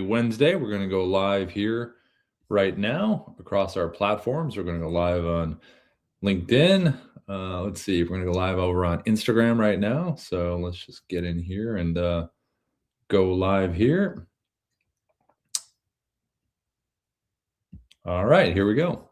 Wednesday. We're going to go live here right now across our platforms. We're going to go live on LinkedIn. Let's see. We're going to go live over on Instagram right now. So let's just get in here and go live here. All right, here we go.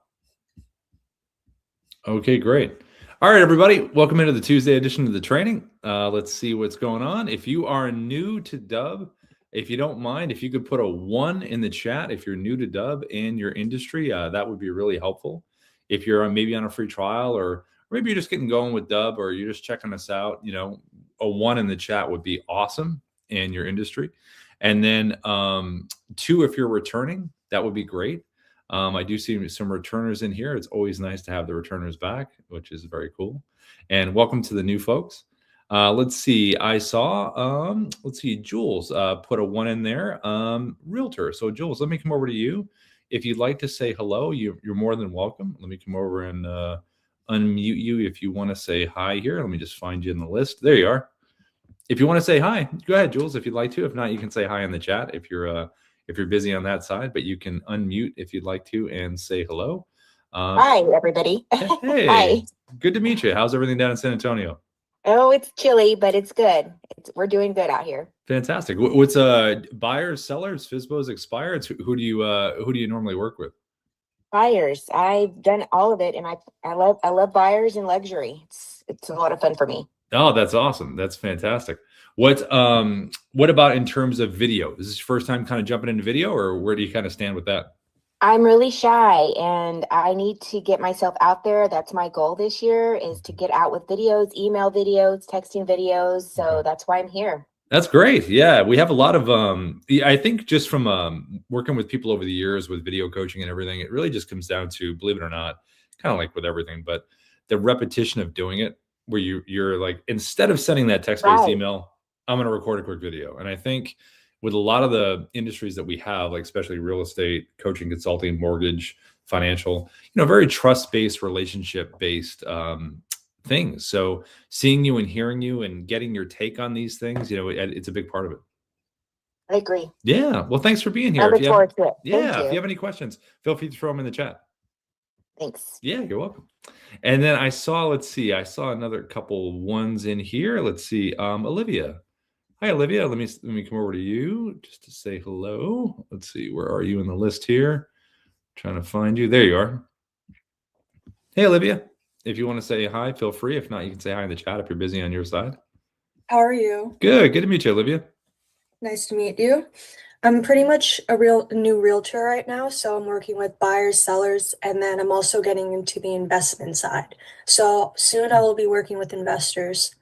Okay, great. All right, everybody, welcome into the Tuesday edition of the training. Let's see what's going on. If you are new to Dubb, if you don't mind, if you could put a 1 in the chat, if you're new to Dubb and your industry, that would be really helpful. If you're maybe on a free trial, or maybe you're just getting going with Dubb, or you're just checking us out, you know, a 1 in the chat would be awesome in your industry. And then 2, if you're returning, that would be great. I do see some returners in here. It's always nice to have the returners back, which is very cool. And welcome to the new folks. Let's see. I saw, let's see, Jules put a 1 in there. Realtor. So Jules, let me come over to you. If you'd like to say hello, you're more than welcome. Let me come over and unmute you if you want to say hi here. Let me just find you in the list. There you are. If you want to say hi, go ahead, Jules, if you'd like to. If not, you can say hi in the chat if you're busy on that side, but you can unmute if you'd like to and say hello. Hi, everybody. Hey, Hi. Good to meet you. How's everything down in San Antonio? Oh, it's chilly, but it's good. We're doing good out here. Fantastic. What's buyers, sellers, FSBOs, expireds? Who do you normally work with? Buyers. I've done all of it, and I love buyers and luxury. It's a lot of fun for me. Oh, that's awesome. That's fantastic. What about in terms of video? Is this your first time kind of jumping into video, or where do you kind of stand with that? I'm really shy, and I need to get myself out there. That's my goal this year, is to get out with videos, email videos, texting videos. So that's why I'm here. That's great. Yeah, we have a lot of I think just from working with people over the years with video coaching and everything, it really just comes down to, believe it or not, kind of like with everything, but the repetition of doing it, where you're like, instead of sending that text-based email, I'm going to record a quick video. And I think with a lot of the industries that we have, like especially real estate, coaching, consulting, mortgage, financial, very trust-based, relationship-based things. So seeing you and hearing you and getting your take on these things, it's a big part of it. I agree. Yeah. Well, thanks for being here. I look forward to it. Yeah. If you have any questions, feel free to throw them in the chat. Thanks. Yeah, you're welcome. And then I saw another couple 1s in here. Let's see. Olivia. Hi, Olivia. Let me come over to you just to say hello. Let's see. Where are you in the list here? Trying to find you. There you are. Hey, Olivia. If you want to say hi, feel free. If not, you can say hi in the chat if you're busy on your side. How are you? Good. Good to meet you, Olivia. Nice to meet you. I'm pretty much a new realtor right now, so I'm working with buyers, sellers, and then I'm also getting into the investment side. So soon I will be working with investors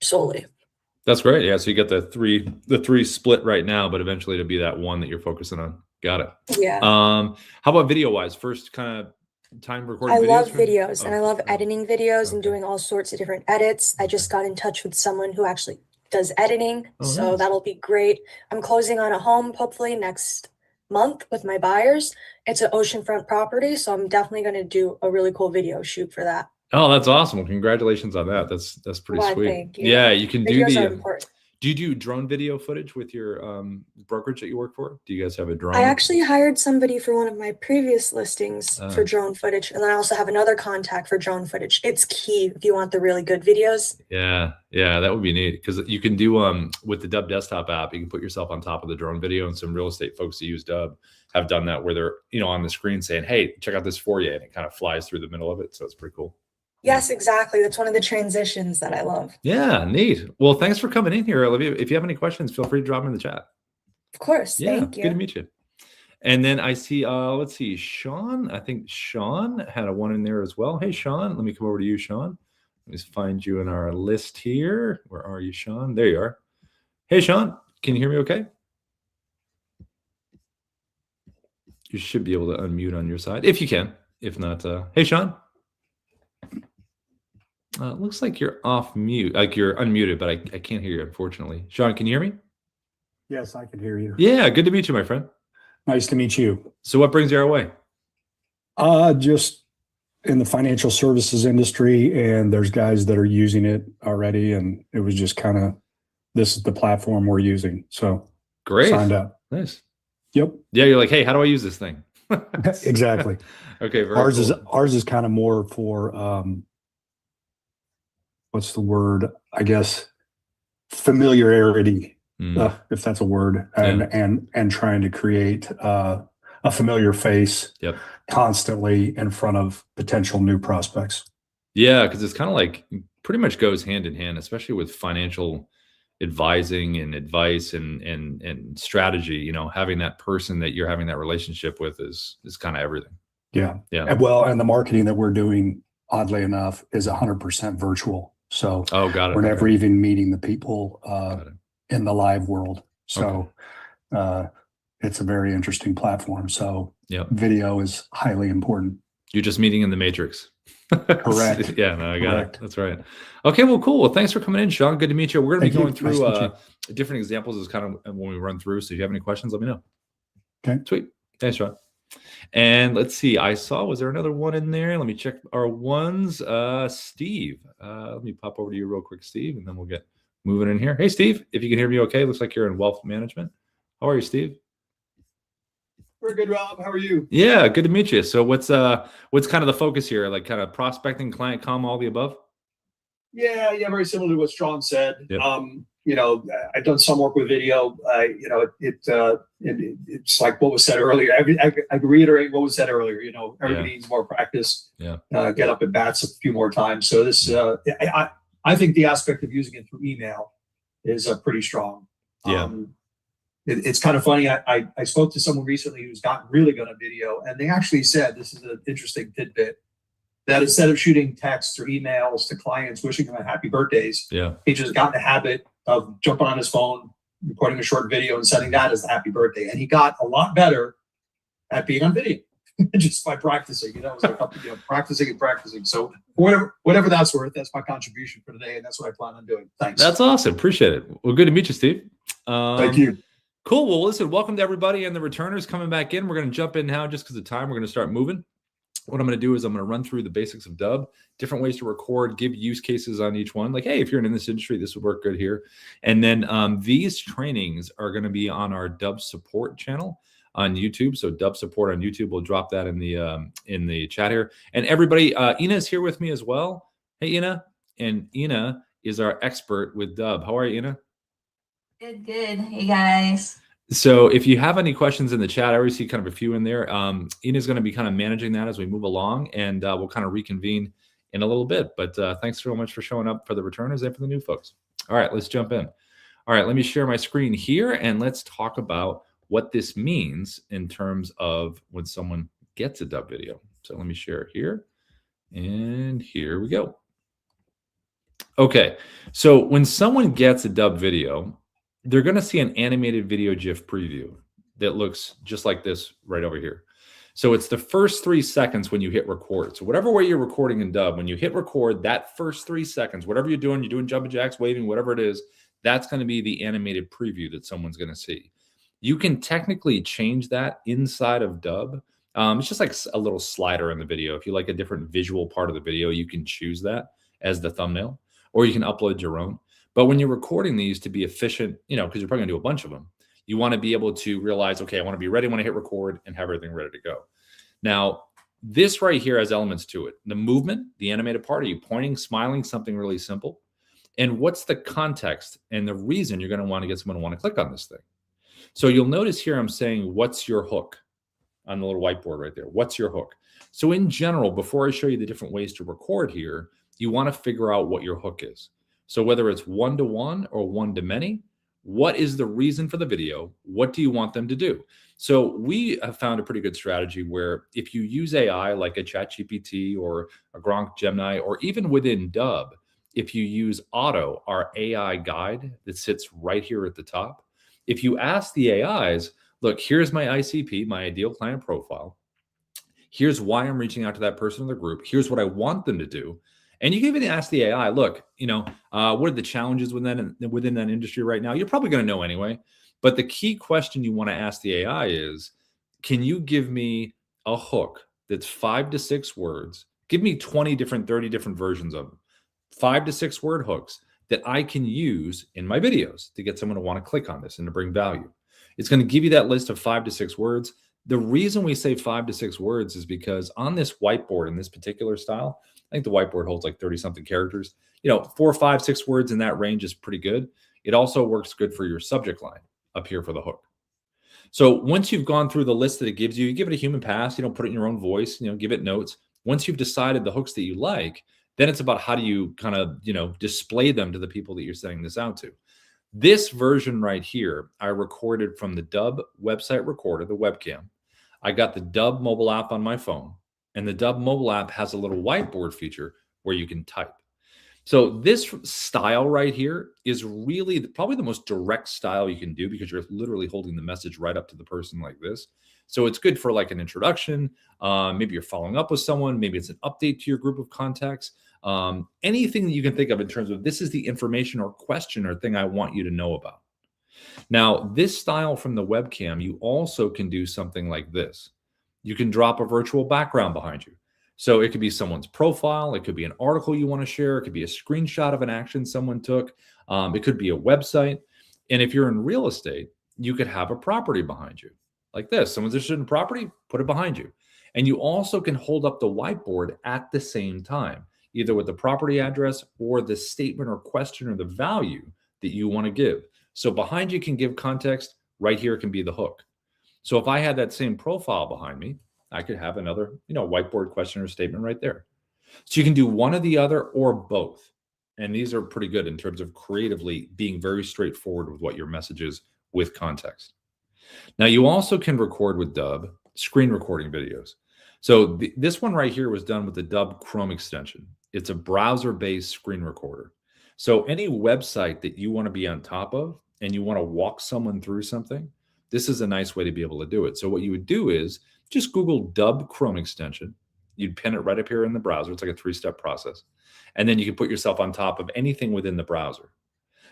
solely. That's great. Yeah, so you got the three split right now, but eventually it'll be that 1 that you're focusing on. Got it. Yeah. How about video-wise? First kind of time recording videos? I love videos, and I love editing videos and doing all sorts of different edits. I just got in touch with someone who actually does editing, so that'll be great. I'm closing on a home hopefully next month with my buyers. It's an oceanfront property, so I'm definitely going to do a really cool video shoot for that. Oh, that's awesome. Well, congratulations on that. That's pretty sweet. Thank you. Yeah, you can Videos do are important. Do you do drone video footage with your brokerage that you work for? Do you guys have a drone? I actually hired somebody for one of my previous listings for drone footage, and then I also have another contact for drone footage. It's key if you want the really good videos. Yeah, that would be neat, because you can do with the Dubb desktop app, you can put yourself on top of the drone video, and some real estate folks that use Dubb have done that, where they're on the screen saying, "Hey, check out this foyer," and it kind of flies through the middle of it. So it's pretty cool. Yes, exactly. That's one of the transitions that I love. Yeah, neat. Well, thanks for coming in here, Olivia. If you have any questions, feel free to drop them in the chat. Of course. Yeah, thank you. Good to meet you. And then I see, let's see, Sean. I think Sean had a 1 in there as well. Hey, Sean. Let me come over to you, Sean. Let me find you in our list here. Where are you, Sean? There you are. Hey, Sean. Can you hear me okay? You should be able to unmute on your side, if you can. If not, hey, Sean. It looks like you're off mute, like you're unmuted, but I can't hear you, unfortunately. Sean, can you hear me? Yes, I can hear you. Yeah, good to meet you, my friend. Nice to meet you. So what brings you our way? Just in the financial services industry, and there's guys that are using it already, and it was just kind of, this is the platform we're using. So great. Signed up. Nice. Yep. Yeah, you're like, hey, how do I use this thing? Exactly. Okay, very Ours cool. is kind of more for what's the word? I guess familiarity, if that's a word, and trying to create a familiar face constantly in front of potential new prospects. Yeah, because it's kind of like pretty much goes hand in hand, especially with financial advising and advice and strategy. You know, having that person that you're having that relationship with is kind of everything. Yeah. Yeah. And the marketing that we're doing, oddly enough, is 100% virtual. So got it. We're never even meeting the people in the live world. So it's a very interesting platform. So video is highly important. You're just meeting in the matrix. Correct. Yeah, no, I got it. That's right. Okay, well, cool. Well, thanks for coming in, Sean. Good to meet you. We're going to be going through different examples as kind of when we run through. So if you have any questions, let me know. Okay. Sweet. Thanks, Sean. And let's see. Was there another one in there? Let me check our ones. Steve. Let me pop over to you real quick, Steve, and then we'll get moving in here. Hey, Steve, if you can hear me okay. Looks like you're in wealth management. How are you, Steve? We're good, Rob. How are you? Yeah, good to meet you. So what's kind of the focus here? Like kind of prospecting, client comm, all the above? Yeah, very similar to what Sean said. Yep. I've done some work with video. It's like what was said earlier. I reiterate what was said earlier. Everybody needs more practice. Yeah. Get up at bats a few more times. So this, I think the aspect of using it through email is pretty strong. Yeah. It's kind of funny. I spoke to someone recently who's gotten really good at video, and they actually said, this is an interesting tidbit, that instead of shooting texts or emails to clients wishing them a happy birthdays, he just got in the habit of jumping on his phone, recording a short video, and sending that as the happy birthday. And he got a lot better at being on video just by practicing. It was like practicing and practicing. So whatever that's worth, that's my contribution for today, and that's what I plan on doing. Thanks. That's awesome. Appreciate it. Well, good to meet you, Steve. Thank you. Cool. Well, listen, welcome to everybody and the returners coming back in. We're going to jump in now just because of time. We're going to start moving. What I'm going to do is I'm going to run through the basics of Dubb, different ways to record, give use cases on each one. Like, hey, if you're in this industry, this would work good here. And then these trainings are going to be on our Dubb support channel on YouTube. So Dubb support on YouTube. We'll drop that in the chat here. And everybody, Ina is here with me as well. Hey, Ina. And Ina is our expert with Dubb. How are you, Ina? Good. Hey, guys. So if you have any questions in the chat, I already see kind of a few in there. Ina's going to be kind of managing that as we move along, and we'll kind of reconvene in a little bit. But thanks so much for showing up for the returners and for the new folks. All right, let's jump in. All right, let me share my screen here, and let's talk about what this means in terms of when someone gets a Dubb video. So let me share here, and here we go. Okay, so when someone gets a Dubb video, they're going to see an animated video GIF preview that looks just like this right over here. So it's the first 3 seconds when you hit record. So whatever way you're recording in Dubb, when you hit record, that first 3 seconds, whatever you're doing jumping jacks, waving, whatever it is, that's going to be the animated preview that someone's going to see. You can technically change that inside of Dubb. It's just like a little slider in the video. If you like a different visual part of the video, you can choose that as the thumbnail, or you can upload your own. But when you're recording these to be efficient, because you're probably gonna do a bunch of them, you want to be able to realize, okay, I want to be ready when I hit record and have everything ready to go. Now, this right here has elements to it. The movement, the animated part, are you pointing, smiling, something really simple? And what's the context and the reason you're going to want to get someone to want to click on this thing? So you'll notice here I'm saying, what's your hook on the little whiteboard right there? What's your hook? So in general, before I show you the different ways to record here, you want to figure out what your hook is. So whether it's one-to-one or one-to-many, what is the reason for the video? What do you want them to do? So we have found a pretty good strategy where if you use AI like a ChatGPT or a Gronk Gemini, or even within Dubb, if you use Auto, our AI guide that sits right here at the top, if you ask the AIs, look, here's my ICP, my ideal client profile. Here's why I'm reaching out to that person in the group. Here's what I want them to do. And you can even ask the AI, look, what are the challenges within that industry right now? You're probably going to know anyway. But the key question you want to ask the AI is, can you give me a hook that's 5 to 6 words? Give me 20 different, 30 different versions of them. 5 to 6 word hooks that I can use in my videos to get someone to want to click on this and to bring value. It's going to give you that list of 5 to 6 words. The reason we say 5 to 6 words is because on this whiteboard, in this particular style, I think the whiteboard holds like 30 something characters. 4, 5, 6 words in that range is pretty good. It also works good for your subject line up here for the hook. So once you've gone through the list that it gives you, you give it a human pass, put it in your own voice, give it notes. Once you've decided the hooks that you like, then it's about how do you kind of, display them to the people that you're sending this out to. This version right here, I recorded from the Dubb website recorder, the webcam. I got the Dubb mobile app on my phone, and the Dubb mobile app has a little whiteboard feature where you can type. So this style right here is really probably the most direct style you can do because you're literally holding the message right up to the person like this. So it's good for like an introduction. Maybe you're following up with someone. Maybe it's an update to your group of contacts. Anything that you can think of in terms of this is the information or question or thing I want you to know about. Now, this style from the webcam, you also can do something like this. You can drop a virtual background behind you. So it could be someone's profile. It could be an article you want to share. It could be a screenshot of an action someone took. It could be a website. And if you're in real estate, you could have a property behind you like this. Someone's interested in property, put it behind you. And you also can hold up the whiteboard at the same time, either with the property address or the statement or question or the value that you want to give. So behind you can give context. Right here can be the hook. So if I had that same profile behind me, I could have another, whiteboard question or statement right there. So you can do one or the other or both. And these are pretty good in terms of creatively being very straightforward with what your message is with context. Now you also can record with Dubb screen recording videos. So this one right here was done with the Dubb Chrome extension. It's a browser-based screen recorder. So any website that you want to be on top of and you want to walk someone through something, this is a nice way to be able to do it. So what you would do is just Google Dubb Chrome extension. You'd pin it right up here in the browser. It's like a 3-step process. And then you can put yourself on top of anything within the browser.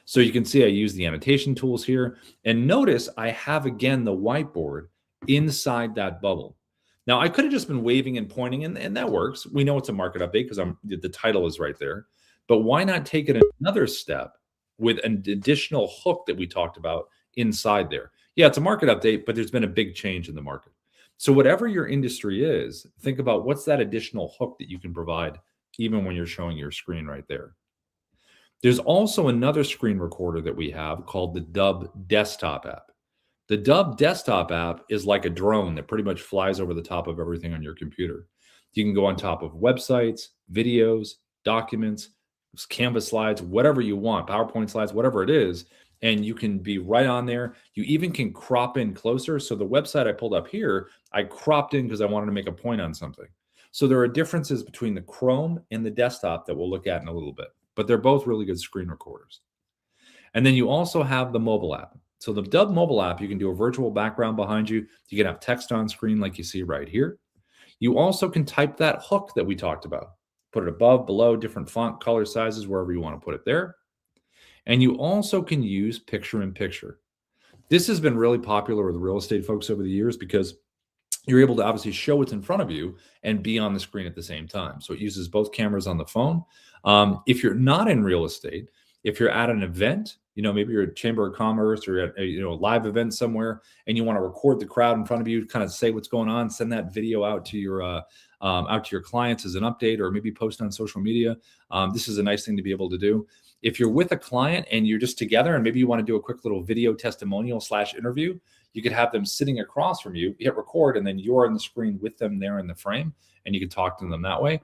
So you can see I use the annotation tools here. And notice I have, again, the whiteboard inside that bubble. Now, I could have just been waving and pointing, and that works. We know it's a market update because the title is right there. But why not take it another step with an additional hook that we talked about inside there? Yeah, it's a market update, but there's been a big change in the market. So whatever your industry is, think about what's that additional hook that you can provide even when you're showing your screen right there. There's also another screen recorder that we have called the Dubb desktop app. The Dubb desktop app is like a drone that pretty much flies over the top of everything on your computer. You can go on top of websites, videos, documents, Canvas slides, whatever you want, PowerPoint slides, whatever it is, and you can be right on there. You even can crop in closer. So the website I pulled up here, I cropped in because I wanted to make a point on something. So there are differences between the Chrome and the desktop that we'll look at in a little bit, but they're both really good screen recorders. And then you also have the mobile app. So the Dubb mobile app, you can do a virtual background behind you. You can have text on screen like you see right here. You also can type that hook that we talked about. Put it above, below, different font color sizes, wherever you want to put it there. And you also can use picture-in-picture. This has been really popular with real estate folks over the years because you're able to obviously show what's in front of you and be on the screen at the same time. So it uses both cameras on the phone. If you're not in real estate, if you're at an event, maybe you're at Chamber of Commerce or at a live event somewhere, and you want to record the crowd in front of you, kind of say what's going on, send that video out to your clients as an update, or maybe post on social media. This is a nice thing to be able to do. If you're with a client and you're just together, and maybe you want to do a quick little video testimonial / interview, you could have them sitting across from you, hit record, and then you're on the screen with them there in the frame, and you can talk to them that way.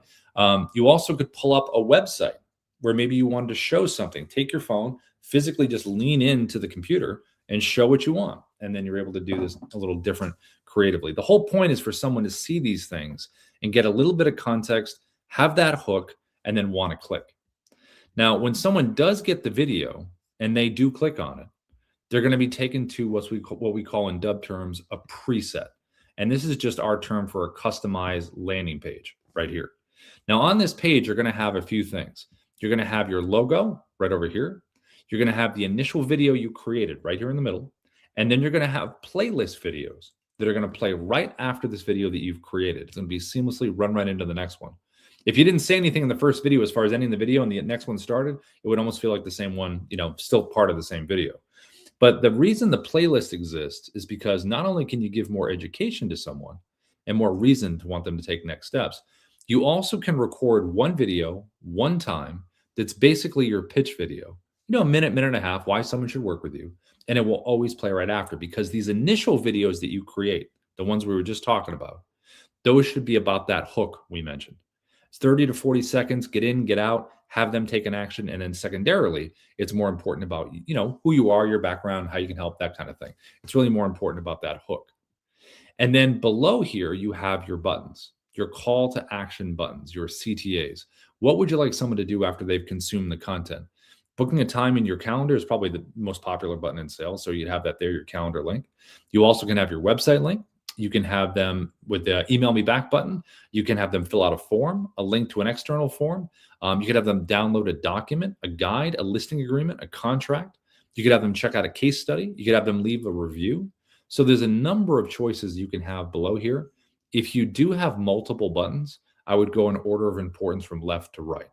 You also could pull up a website where maybe you wanted to show something. Take your phone, physically just lean into the computer and show what you want. And then you're able to do this a little different creatively. The whole point is for someone to see these things and get a little bit of context, have that hook, and then want to click. Now, when someone does get the video and they do click on it, they're going to be taken to what we call in Dubb terms a preset. And this is just our term for a customized landing page right here. Now, on this page, you're going to have a few things. You're going to have your logo right over here. You're going to have the initial video you created right here in the middle. And then you're going to have playlist videos that are going to play right after this video that you've created. It's going to be seamlessly run right into the next one. If you didn't say anything in the first video as far as ending the video and the next one started, it would almost feel like the same one, still part of the same video. But the reason the playlist exists is because not only can you give more education to someone and more reason to want them to take next steps, you also can record one video one time that's basically your pitch video, a minute, minute and a half, why someone should work with you. And it will always play right after, because these initial videos that you create, the ones we were just talking about, those should be about that hook we mentioned. It's 30 to 40 seconds, get in, get out, have them take an action. And then secondarily, it's more important about, who you are, your background, how you can help, that kind of thing. It's really more important about that hook. And then below here, you have your buttons, your call to action buttons, your CTAs. What would you like someone to do after they've consumed the content? Booking a time in your calendar is probably the most popular button in sales. So you'd have that there, your calendar link. You also can have your website link. You can have them with the email me back button. You can have them fill out a form, a link to an external form. You could have them download a document, a guide, a listing agreement, a contract. You could have them check out a case study. You could have them leave a review. So there's a number of choices you can have below here. If you do have multiple buttons, I would go in order of importance from left to right.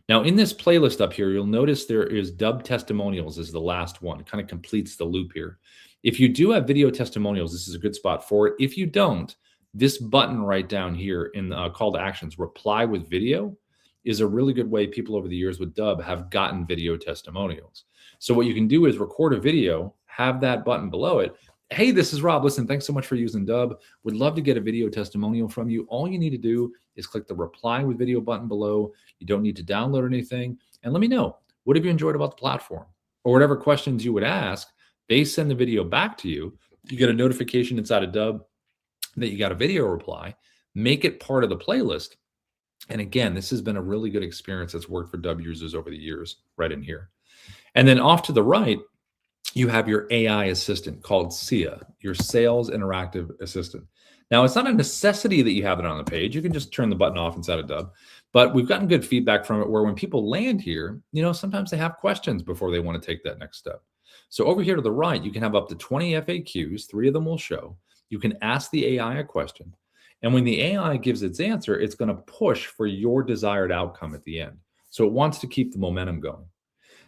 Now, in this playlist up here, you'll notice there is Dubb testimonials is the last one. It kind of completes the loop here. If you do have video testimonials, this is a good spot for it. If you don't, this button right down here in the call to actions, reply with video, is a really good way people over the years with Dubb have gotten video testimonials. So what you can do is record a video, have that button below it. Hey, this is Rob. Listen, thanks so much for using Dubb. Would love to get a video testimonial from you. All you need to do is click the reply with video button below. You don't need to download anything. And let me know, what have you enjoyed about the platform? Or whatever questions you would ask, they send the video back to you. You get a notification inside of Dubb that you got a video reply. Make it part of the playlist. And again, this has been a really good experience that's worked for Dubb users over the years, right in here. And then off to the right, you have your AI assistant called SIA, your Sales Interactive Assistant. Now, it's not a necessity that you have it on the page. You can just turn the button off inside of Dubb. But we've gotten good feedback from it where when people land here, sometimes they have questions before they want to take that next step. So over here to the right, you can have up to 20 FAQs. 3 of them will show. You can ask the AI a question. And when the AI gives its answer, it's going to push for your desired outcome at the end. So it wants to keep the momentum going.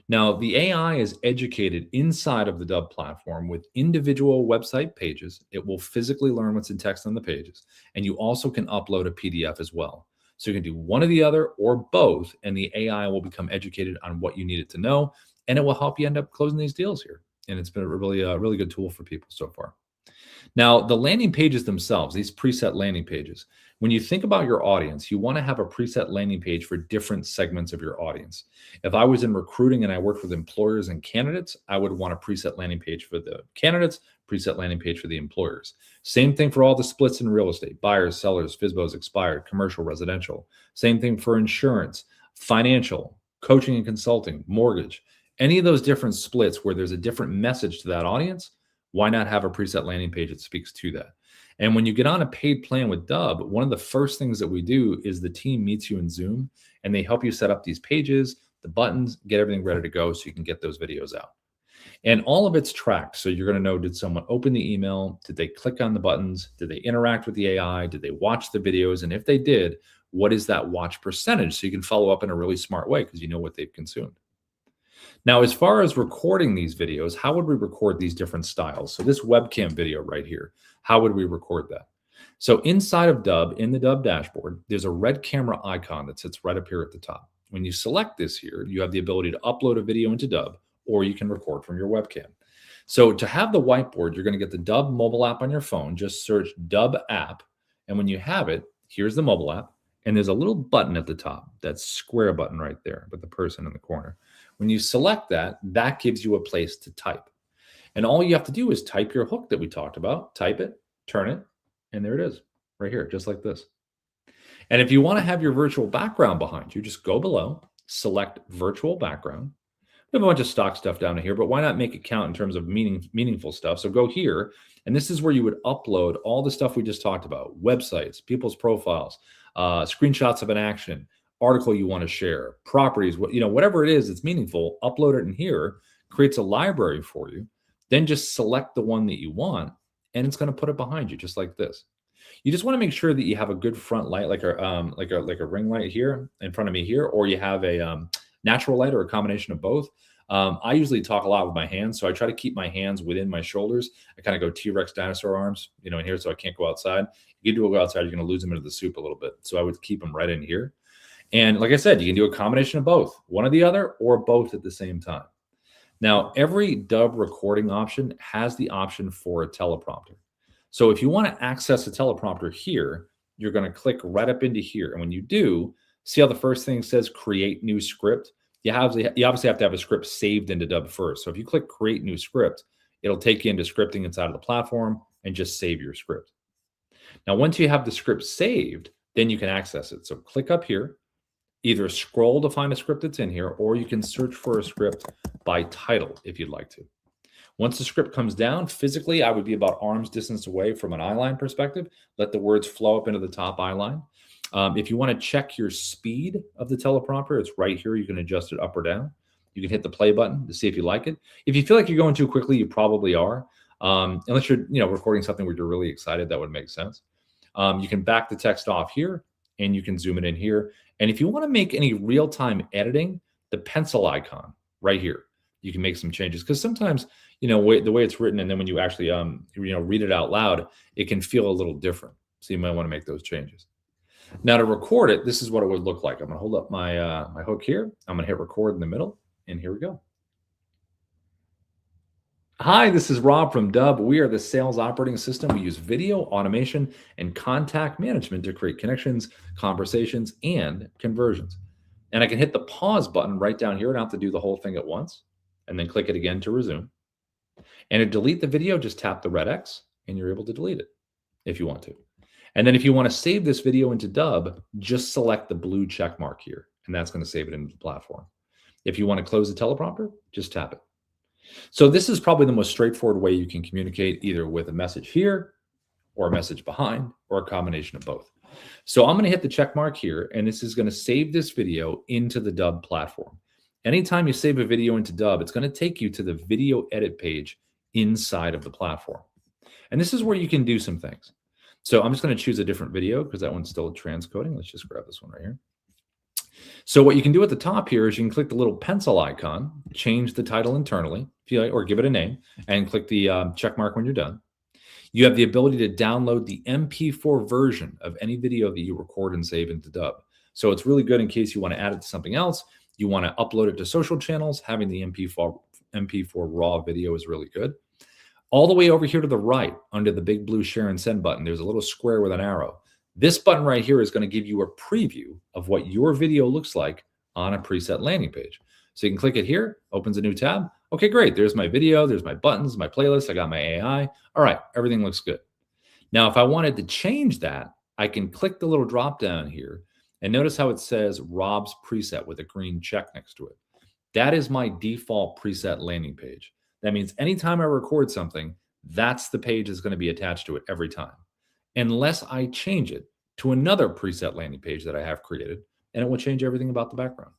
Now, the AI is educated inside of the Dubb platform with individual website pages. It will physically learn what's in text on the pages. And you also can upload a PDF as well. So you can do one or the other or both, and the AI will become educated on what you need it to know, and it will help you end up closing these deals here. And it's been a really good tool for people so far. Now, the landing pages themselves, these preset landing pages, when you think about your audience, you want to have a preset landing page for different segments of your audience. If I was in recruiting and I worked with employers and candidates, I would want a preset landing page for the candidates, preset landing page for the employers. Same thing for all the splits in real estate, buyers, sellers, FSBOs, expired, commercial, residential. Same thing for insurance, financial, coaching and consulting, mortgage. Any of those different splits where there's a different message to that audience, why not have a preset landing page that speaks to that? And when you get on a paid plan with Dubb, one of the first things that we do is the team meets you in Zoom and they help you set up these pages, the buttons, get everything ready to go so you can get those videos out. And all of it's tracked. So you're going to know, did someone open the email? Did they click on the buttons? Did they interact with the AI? Did they watch the videos? And if they did, what is that watch percentage? So you can follow up in a really smart way because you know what they've consumed. Now, as far as recording these videos, how would we record these different styles? So this webcam video right here, how would we record that? So inside of Dubb, in the Dubb dashboard, there's a red camera icon that sits right up here at the top. When you select this here, you have the ability to upload a video into Dubb, or you can record from your webcam. So to have the whiteboard, you're going to get the Dubb mobile app on your phone. Just search Dubb app. And when you have it, here's the mobile app. And there's a little button at the top, that square button right there with the person in the corner. When you select that, that gives you a place to type. And all you have to do is type your hook that we talked about, type it, turn it, and there it is, right here, just like this. And if you want to have your virtual background behind you, just go below, select virtual background. We have a bunch of stock stuff down here, but why not make it count in terms of meaningful stuff? So go here, and this is where you would upload all the stuff we just talked about, websites, people's profiles, screenshots of an action, article you want to share, properties, whatever it is that's meaningful, upload it in here, creates a library for you, then just select the one that you want, and it's going to put it behind you just like this. You just want to make sure that you have a good front light, like a ring light here in front of me here, or you have a natural light or a combination of both. I usually talk a lot with my hands, so I try to keep my hands within my shoulders. I kind of go T-Rex dinosaur arms, in here, so I can't go outside. If you do go outside, you're going to lose them into the soup a little bit. So I would keep them right in here. And like I said, you can do a combination of both, one or the other, or both at the same time. Now, every Dubb recording option has the option for a teleprompter. So if you want to access a teleprompter here, you're going to click right up into here. And when you do, see how the first thing says create new script? You obviously have to have a script saved into Dubb first. So if you click create new script, it'll take you into scripting inside of the platform and just save your script. Now, once you have the script saved, then you can access it. So click up here, either scroll to find a script that's in here, or you can search for a script by title if you'd like to. Once the script comes down, physically, I would be about arm's distance away from an eyeline perspective. Let the words flow up into the top eyeline. If you want to check your speed of the teleprompter, it's right here. You can adjust it up or down. You can hit the play button to see if you like it. If you feel like you're going too quickly, you probably are. Unless you're recording something where you're really excited, that would make sense. You can back the text off here, and you can zoom it in here. And if you want to make any real-time editing, the pencil icon right here, you can make some changes, because sometimes the way it's written, and then when you actually read it out loud, it can feel a little different. So you might want to make those changes. Now, to record it, this is what it would look like. I'm going to hold up my my hook here. I'm going to hit record in the middle, and here we go. Hi, this is Rob from Dubb. We are the sales operating system. We use video, automation, and contact management to create connections, conversations, and conversions. And I can hit the pause button right down here. I don't have to do the whole thing at once, and then click it again to resume. And to delete the video, just tap the red X, and you're able to delete it if you want to. And then if you want to save this video into Dubb, just select the blue check mark here, and that's going to save it into the platform. If you want to close the teleprompter, just tap it. So this is probably the most straightforward way you can communicate, either with a message here or a message behind, or a combination of both. So I'm going to hit the check mark here, and this is going to save this video into the Dubb platform. Anytime you save a video into Dubb, it's going to take you to the video edit page inside of the platform. And this is where you can do some things. So I'm just going to choose a different video because that one's still transcoding. Let's just grab this one right here. So what you can do at the top here is you can click the little pencil icon, change the title internally, if you like, or give it a name, and click the check mark when you're done. You have the ability to download the MP4 version of any video that you record and save into Dubb. So it's really good in case you want to add it to something else. You want to upload it to social channels. Having the MP4 raw video is really good. All the way over here to the right, under the big blue share and send button, there's a little square with an arrow. This button right here is going to give you a preview of what your video looks like on a preset landing page. So you can click it here, opens a new tab. Okay, great. There's my video. There's my buttons, my playlist. I got my AI. All right, everything looks good. Now, if I wanted to change that, I can click the little drop down here, and notice how it says Rob's preset with a green check next to it. That is my default preset landing page. That means anytime I record something, that's the page that's going to be attached to it every time, unless I change it to another preset landing page that I have created, and it will change everything about the background.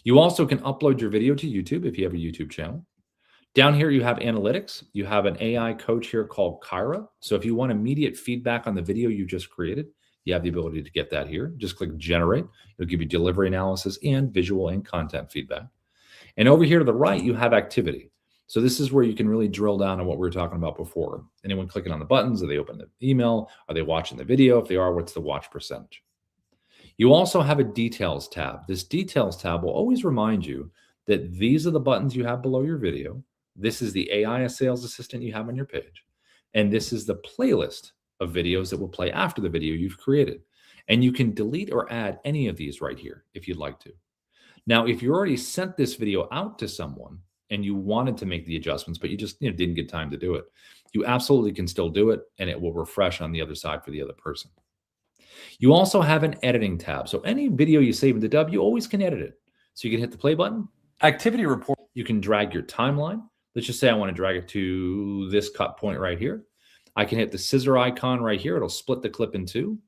You also can upload your video to YouTube if you have a YouTube channel. Down here, you have analytics. You have an AI coach here called Kyra. So if you want immediate feedback on the video you just created, you have the ability to get that here. Just click generate. It'll give you delivery analysis and visual and content feedback. And over here to the right, you have activity. So this is where you can really drill down on what we were talking about before. Anyone clicking on the buttons? Are they open the email? Are they watching the video? If they are, what's the watch percentage? You also have a details tab. This details tab will always remind you that these are the buttons you have below your video. This is the AI sales assistant you have on your page. And this is the playlist of videos that will play after the video you've created. And you can delete or add any of these right here if you'd like to. Now, if you already sent this video out to someone and you wanted to make the adjustments, but you just didn't get time to do it, you absolutely can still do it, and it will refresh on the other side for the other person. You also have an editing tab. So any video you save into Dubb, you always can edit it. So you can hit the play button. Activity report, you can drag your timeline. Let's just say I want to drag it to this cut point right here. I can hit the scissor icon right here. It'll split the clip in two.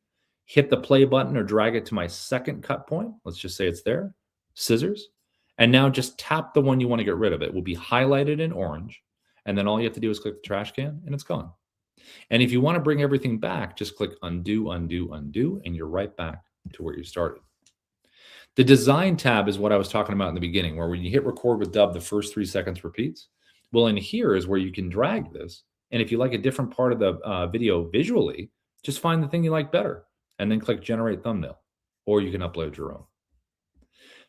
Hit the play button or drag it to my second cut point. Let's just say it's there. Scissors. And now just tap the one you want to get rid of. It will be highlighted in orange. And then all you have to do is click the trash can and it's gone. And if you want to bring everything back, just click undo, undo, undo, and you're right back to where you started. The design tab is what I was talking about in the beginning, where when you hit record with Dubb, the first 3 seconds repeats. Well, in here is where you can drag this. And if you like a different part of the video visually, just find the thing you like better and then click generate thumbnail, or you can upload your own.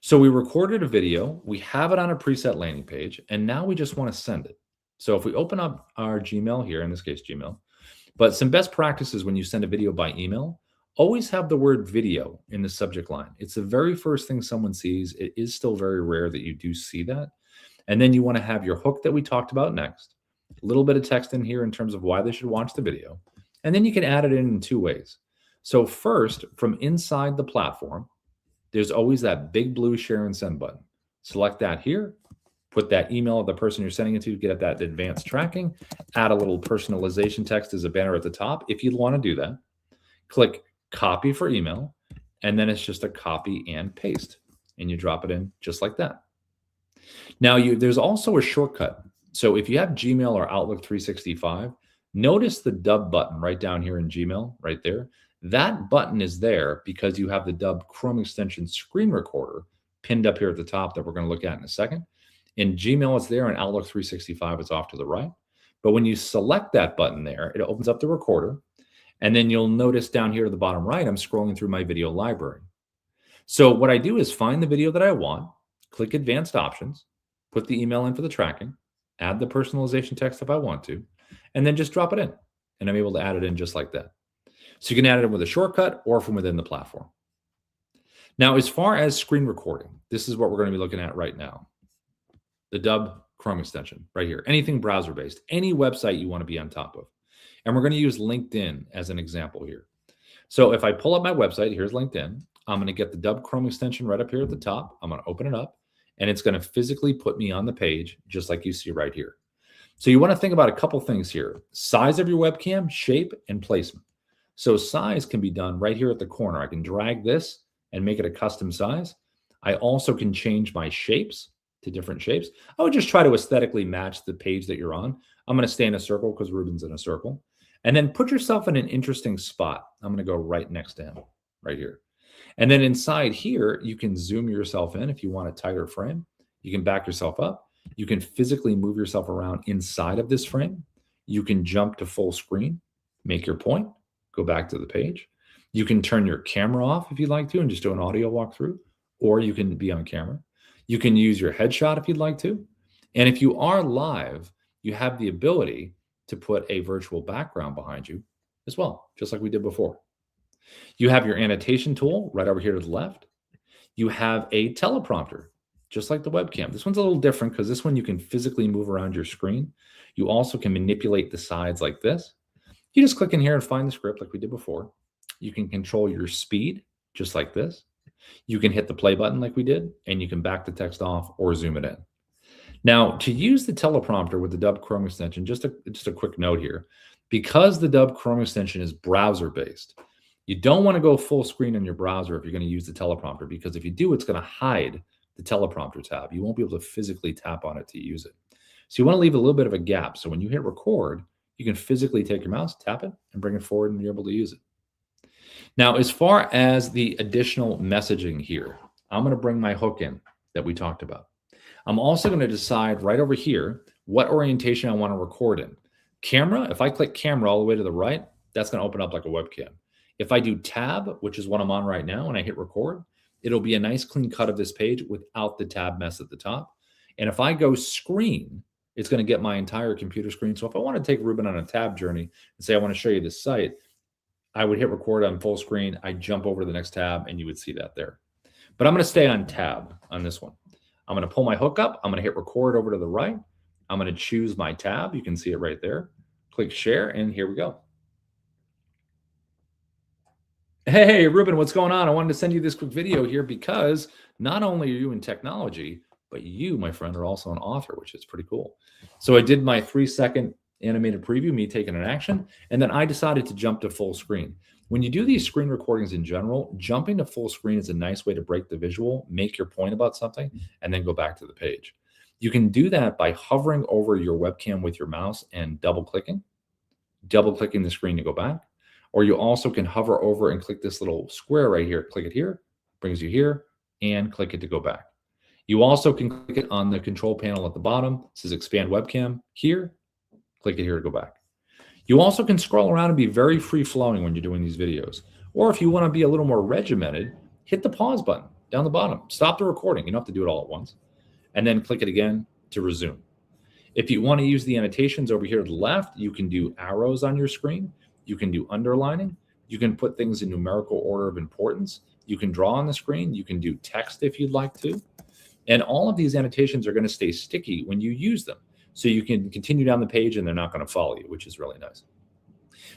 So we recorded a video, we have it on a preset landing page, and now we just want to send it. So if we open up our Gmail here, in this case, Gmail, but some best practices when you send a video by email, always have the word video in the subject line. It's the very first thing someone sees. It is still very rare that you do see that. And then you want to have your hook that we talked about next, a little bit of text in here in terms of why they should watch the video. And then you can add it in 2 ways. So first, from inside the platform, there's always that big blue share and send button. Select that here, put that email of the person you're sending it to, get at that advanced tracking, add a little personalization text as a banner at the top if you'd want to do that. Click copy for email, and then it's just a copy and paste, and you drop it in just like that. Now, there's also a shortcut. So if you have Gmail or Outlook 365, notice the Dubb button right down here in Gmail, right there. That button is there because you have the Dubb Chrome extension screen recorder pinned up here at the top that we're going to look at in a second. In Gmail, it's there, and Outlook 365 is off to the right. But when you select that button there, it opens up the recorder. And then you'll notice down here at the bottom right, I'm scrolling through my video library. So what I do is find the video that I want, click advanced options, put the email in for the tracking, add the personalization text if I want to, and then just drop it in. And I'm able to add it in just like that. So you can add it in with a shortcut or from within the platform. Now, as far as screen recording, this is what we're going to be looking at right now. The Dubb Chrome extension right here. Anything browser-based, any website you want to be on top of. And we're going to use LinkedIn as an example here. So if I pull up my website, here's LinkedIn. I'm going to get the Dubb Chrome extension right up here at the top. I'm going to open it up, and it's going to physically put me on the page just like you see right here. So you want to think about a couple things here. Size of your webcam, shape, and placement. So size can be done right here at the corner. I can drag this and make it a custom size. I also can change my shapes to different shapes. I would just try to aesthetically match the page that you're on. I'm going to stay in a circle because Ruben's in a circle. And then put yourself in an interesting spot. I'm going to go right next to him, right here. And then inside here, you can zoom yourself in if you want a tighter frame. You can back yourself up. You can physically move yourself around inside of this frame. You can jump to full screen, make your point, go back to the page. You can turn your camera off if you'd like to and just do an audio walkthrough, or you can be on camera. You can use your headshot if you'd like to. And if you are live, you have the ability to put a virtual background behind you as well, just like we did before. You have your annotation tool right over here to the left. You have a teleprompter, just like the webcam. This one's a little different because this one you can physically move around your screen. You also can manipulate the sides like this. You just click in here and find the script like we did before. You can control your speed just like this. You can hit the play button like we did, and you can back the text off or zoom it in. Now, to use the teleprompter with the Dubb Chrome extension, just a quick note here. Because the Dubb Chrome extension is browser-based, you don't want to go full screen on your browser if you're going to use the teleprompter, because if you do, it's going to hide the teleprompter tab. You won't be able to physically tap on it to use it. So you want to leave a little bit of a gap. So when you hit record, you can physically take your mouse, tap it, and bring it forward, and you're able to use it. Now, as far as the additional messaging here, I'm going to bring my hook in that we talked about. I'm also going to decide right over here what orientation I want to record in. Camera, if I click camera all the way to the right, that's going to open up like a webcam. If I do tab, which is what I'm on right now, and I hit record, it'll be a nice clean cut of this page without the tab mess at the top. And if I go screen, it's going to get my entire computer screen. So if I want to take Ruben on a tab journey and say, I want to show you this site, I would hit record on full screen. I jump over to the next tab and you would see that there. But I'm going to stay on tab on this one. I'm going to pull my hook up. I'm going to hit record over to the right. I'm going to choose my tab. You can see it right there. Click share, and here we go. Hey, Ruben, what's going on? I wanted to send you this quick video here because not only are you in technology, but you, my friend, are also an author, which is pretty cool. So I did my 3-second animated preview, me taking an action, and then I decided to jump to full screen. When you do these screen recordings in general, jumping to full screen is a nice way to break the visual, make your point about something, and then go back to the page. You can do that by hovering over your webcam with your mouse and double-clicking the screen to go back. Or you also can hover over and click this little square right here. Click it here, brings you here, and click it to go back. You also can click it on the control panel at the bottom. It says expand webcam here. Click it here to go back. You also can scroll around and be very free flowing when you're doing these videos. Or if you want to be a little more regimented, hit the pause button down the bottom. Stop the recording. You don't have to do it all at once. And then click it again to resume. If you want to use the annotations over here to the left, you can do arrows on your screen. You can do underlining. You can put things in numerical order of importance. You can draw on the screen. You can do text if you'd like to. And all of these annotations are going to stay sticky when you use them. So you can continue down the page and they're not going to follow you, which is really nice.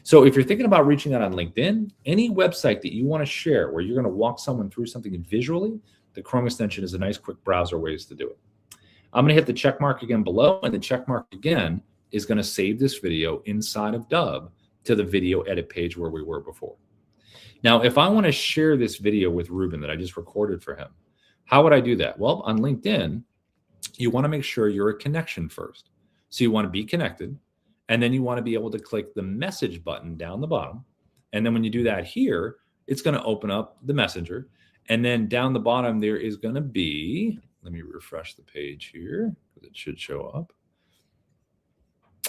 So if you're thinking about reaching out on LinkedIn, any website that you want to share where you're going to walk someone through something visually, the Chrome extension is a nice quick browser ways to do it. I'm going to hit the check mark again below, and the check mark again is going to save this video inside of Dubb to the video edit page where we were before. Now, if I want to share this video with Ruben that I just recorded for him, how would I do that? Well, on LinkedIn, you want to make sure you're a connection first. So you want to be connected, and then you want to be able to click the message button down the bottom. And then when you do that here, it's going to open up the messenger. And then down the bottom, there is going to be, let me refresh the page here because it should show up.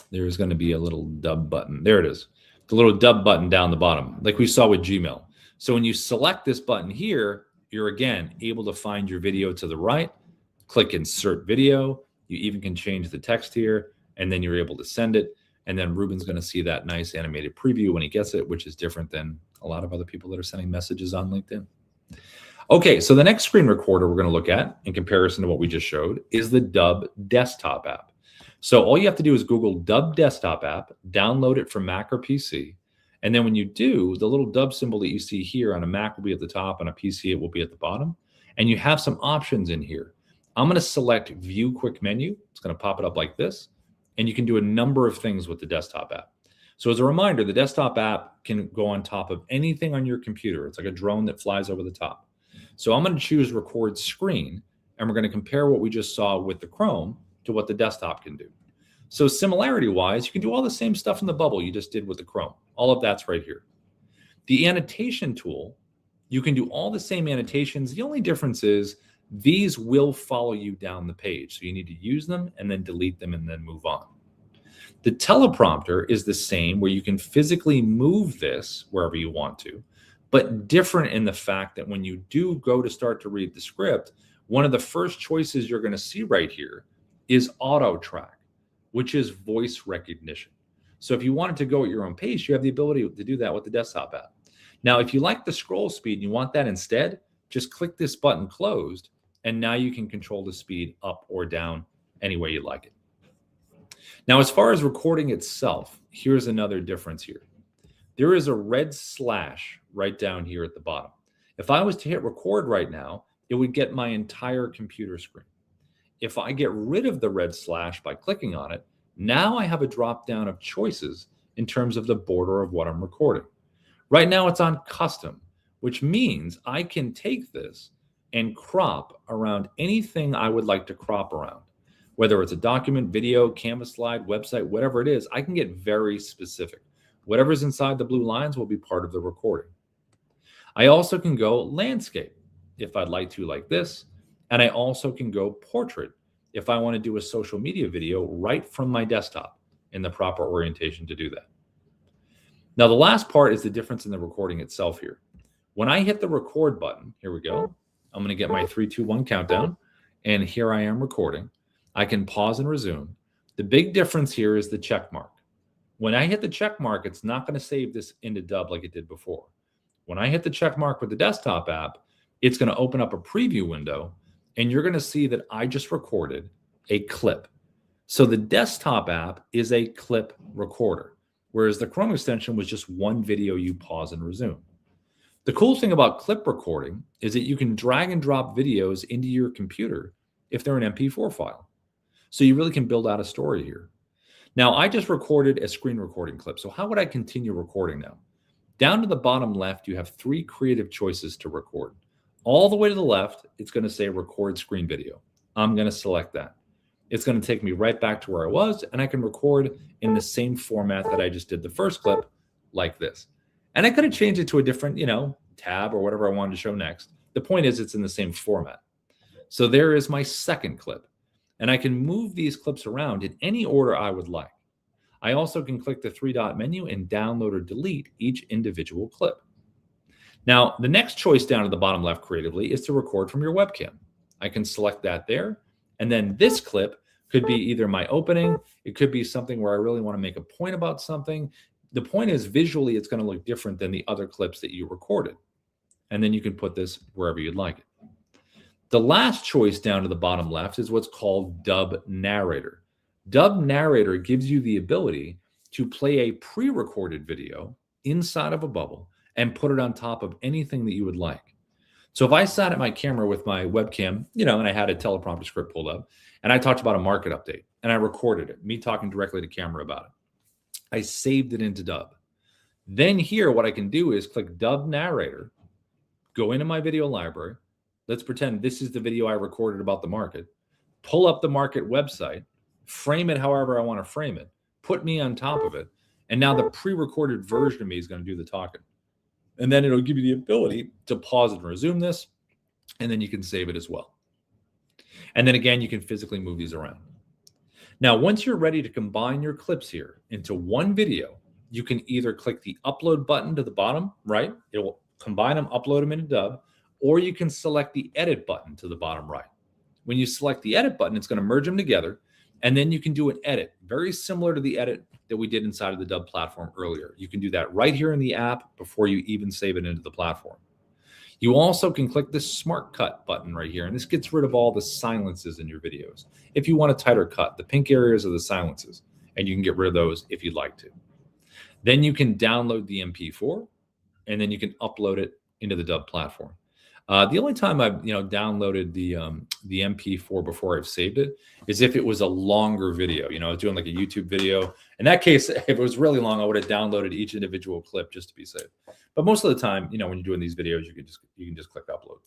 There is going to be a little Dubb button. There it is. The little Dubb button down the bottom, like we saw with Gmail. So when you select this button here, you're again able to find your video to the right, click insert video. You even can change the text here, and then you're able to send it. And then Ruben's going to see that nice animated preview when he gets it, which is different than a lot of other people that are sending messages on LinkedIn. Okay, so the next screen recorder we're going to look at in comparison to what we just showed is the Dubb desktop app. So all you have to do is Google Dubb desktop app, download it from Mac or PC. And then when you do, the little Dubb symbol that you see here on a Mac will be at the top, on a PC it will be at the bottom. And you have some options in here. I'm going to select View Quick Menu. It's going to pop it up like this. And you can do a number of things with the desktop app. So as a reminder, the desktop app can go on top of anything on your computer. It's like a drone that flies over the top. So I'm going to choose Record Screen, and we're going to compare what we just saw with the Chrome to what the desktop can do. So similarity-wise, you can do all the same stuff in the bubble you just did with the Chrome. All of that's right here. The annotation tool, you can do all the same annotations. The only difference is these will follow you down the page. So you need to use them and then delete them and then move on. The teleprompter is the same, where you can physically move this wherever you want to, but different in the fact that when you do go to start to read the script, one of the first choices you're going to see right here is auto track, which is voice recognition. So if you wanted to go at your own pace, you have the ability to do that with the desktop app. Now, if you like the scroll speed and you want that instead, just click this button closed, and now you can control the speed up or down any way you like it. Now, as far as recording itself, here's another difference here. There is a red slash right down here at the bottom. If I was to hit record right now, it would get my entire computer screen. If I get rid of the red slash by clicking on it, now I have a drop down of choices in terms of the border of what I'm recording. Right now it's on custom, which means I can take this and crop around anything I would like to crop around. Whether it's a document, video, Canvas slide, website, whatever it is, I can get very specific. Whatever's inside the blue lines will be part of the recording. I also can go landscape if I'd like to, like this. And I also can go portrait if I want to do a social media video right from my desktop in the proper orientation to do that. Now, the last part is the difference in the recording itself here. When I hit the record button, here we go. I'm going to get my 3, 2, 1 countdown. And here I am recording. I can pause and resume. The big difference here is the check mark. When I hit the check mark, it's not going to save this into Dubb like it did before. When I hit the check mark with the desktop app, it's going to open up a preview window, and you're going to see that I just recorded a clip. So the desktop app is a clip recorder, whereas the Chrome extension was just one video you pause and resume. The cool thing about clip recording is that you can drag and drop videos into your computer if they're an MP4 file. So you really can build out a story here. Now, I just recorded a screen recording clip. So how would I continue recording now? Down to the bottom left, you have 3 creative choices to record. All the way to the left, it's going to say record screen video. I'm going to select that. It's going to take me right back to where I was, and I can record in the same format that I just did the first clip, like this. And I could have changed it to a different, tab or whatever I wanted to show next. The point is it's in the same format. So there is my second clip. And I can move these clips around in any order I would like. I also can click the 3-dot menu and download or delete each individual clip. Now, the next choice down at the bottom left creatively is to record from your webcam. I can select that there. And then this clip could be either my opening. It could be something where I really want to make a point about something. The point is visually, it's going to look different than the other clips that you recorded. And then you can put this wherever you'd like it. The last choice down to the bottom left is what's called Dubb Narrator. Dubb Narrator gives you the ability to play a pre-recorded video inside of a bubble and put it on top of anything that you would like. So if I sat at my camera with my webcam, and I had a teleprompter script pulled up, and I talked about a market update, and I recorded it, me talking directly to camera about it. I saved it into Dubb. Then here, what I can do is click Dubb Narrator, go into my video library. Let's pretend this is the video I recorded about the market. Pull up the market website, frame it however I want to frame it, put me on top of it, and now the pre-recorded version of me is going to do the talking. And then it'll give you the ability to pause and resume this, and then you can save it as well. And then again, you can physically move these around. Now, once you're ready to combine your clips here into one video, you can either click the upload button to the bottom right. It will combine them, upload them into Dubb, or you can select the edit button to the bottom right. When you select the edit button, it's going to merge them together, and then you can do an edit, very similar to the edit that we did inside of the Dubb platform earlier. You can do that right here in the app before you even save it into the platform. You also can click this Smart Cut button right here, and this gets rid of all the silences in your videos. If you want a tighter cut, the pink areas are the silences, and you can get rid of those if you'd like to. Then you can download the MP4, and then you can upload it into the Dubb platform. The only time I've downloaded the MP4 before I've saved it is if it was a longer video. I was doing like a YouTube video. In that case, if it was really long, I would have downloaded each individual clip just to be safe. But most of the time, when you're doing these videos, you can just click upload.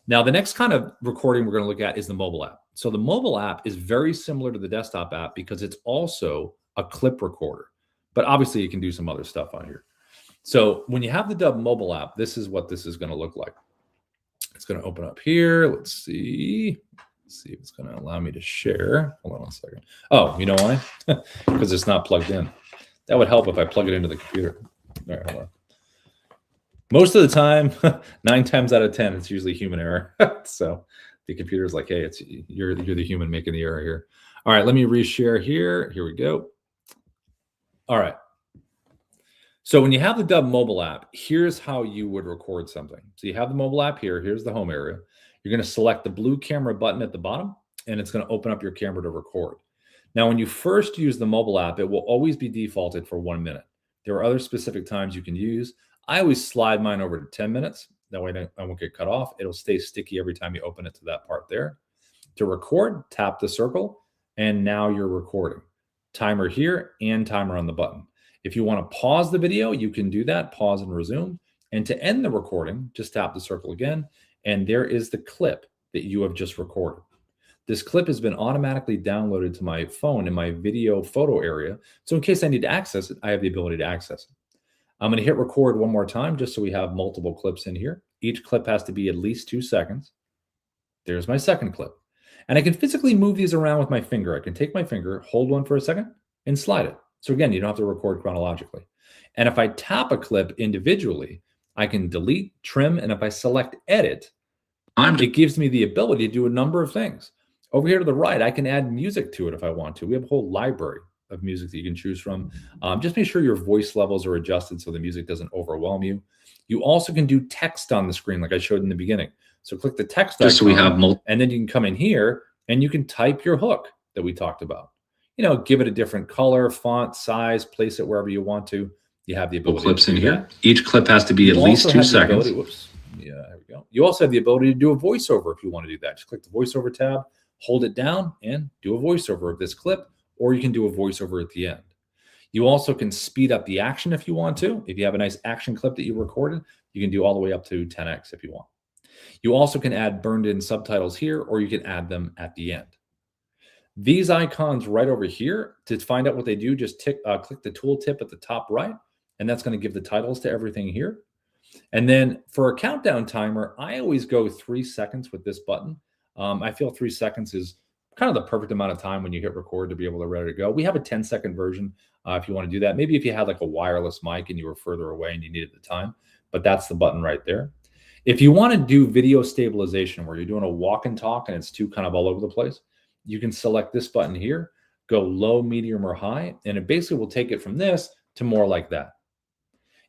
Now, the next kind of recording we're going to look at is the mobile app. So the mobile app is very similar to the desktop app because it's also a clip recorder. But obviously, you can do some other stuff on here. So when you have the Dubb mobile app, this is what this is going to look like. It's going to open up here. Let's see if it's going to allow me to share. Hold on one second. Oh, you know why? Because it's not plugged in. That would help if I plug it into the computer. All right, hold on. Most of the time, 9 times out of 10, it's usually human error. So the computer's like, hey, you're the human making the error here. All right, let me reshare here. Here we go. All right. So when you have the Dubb mobile app, here's how you would record something. So you have the mobile app here. Here's the home area. You're going to select the blue camera button at the bottom, and it's going to open up your camera to record. Now, when you first use the mobile app, it will always be defaulted for 1 minute. There are other specific times you can use. I always slide mine over to 10 minutes. That way I won't get cut off. It'll stay sticky every time you open it to that part there. To record, tap the circle, and now you're recording. Timer here and timer on the button. If you want to pause the video, you can do that, pause and resume. And to end the recording, just tap the circle again, and there is the clip that you have just recorded. This clip has been automatically downloaded to my phone in my video photo area. So in case I need to access it, I have the ability to access it. I'm going to hit record one more time just so we have multiple clips in here. Each clip has to be at least 2 seconds. There's my second clip. And I can physically move these around with my finger. I can take my finger, hold one for a second, and slide it. So again, you don't have to record chronologically. And if I tap a clip individually, I can delete, trim, and if I select edit, it gives me the ability to do a number of things. Over here to the right, I can add music to it if I want to. We have a whole library of music that you can choose from. Just make sure your voice levels are adjusted so the music doesn't overwhelm you. You also can do text on the screen like I showed in the beginning. So click the text icon, so we have and then you can come in here and you can type your hook that we talked about. Give it a different color, font, size, place it wherever you want to. You have the ability clips to do in here. that. Each clip has to be at least 2 seconds. Whoops. Yeah, there we go. You also have the ability to do a voiceover if you want to do that. Just click the voiceover tab, hold it down, and do a voiceover of this clip, or you can do a voiceover at the end. You also can speed up the action if you want to. If you have a nice action clip that you recorded, you can do all the way up to 10x if you want. You also can add burned in subtitles here, or you can add them at the end. These icons right over here, to find out what they do, just click the tool tip at the top right, and that's going to give the titles to everything here. And then for a countdown timer, I always go 3 seconds with this button. I feel 3 seconds is kind of the perfect amount of time when you hit record to be able to ready to go. We have a 10-second version if you want to do that. Maybe if you had like a wireless mic and you were further away and you needed the time, but that's the button right there. If you want to do video stabilization where you're doing a walk and talk and it's too kind of all over the place, you can select this button here, go low, medium, or high, and it basically will take it from this to more like that.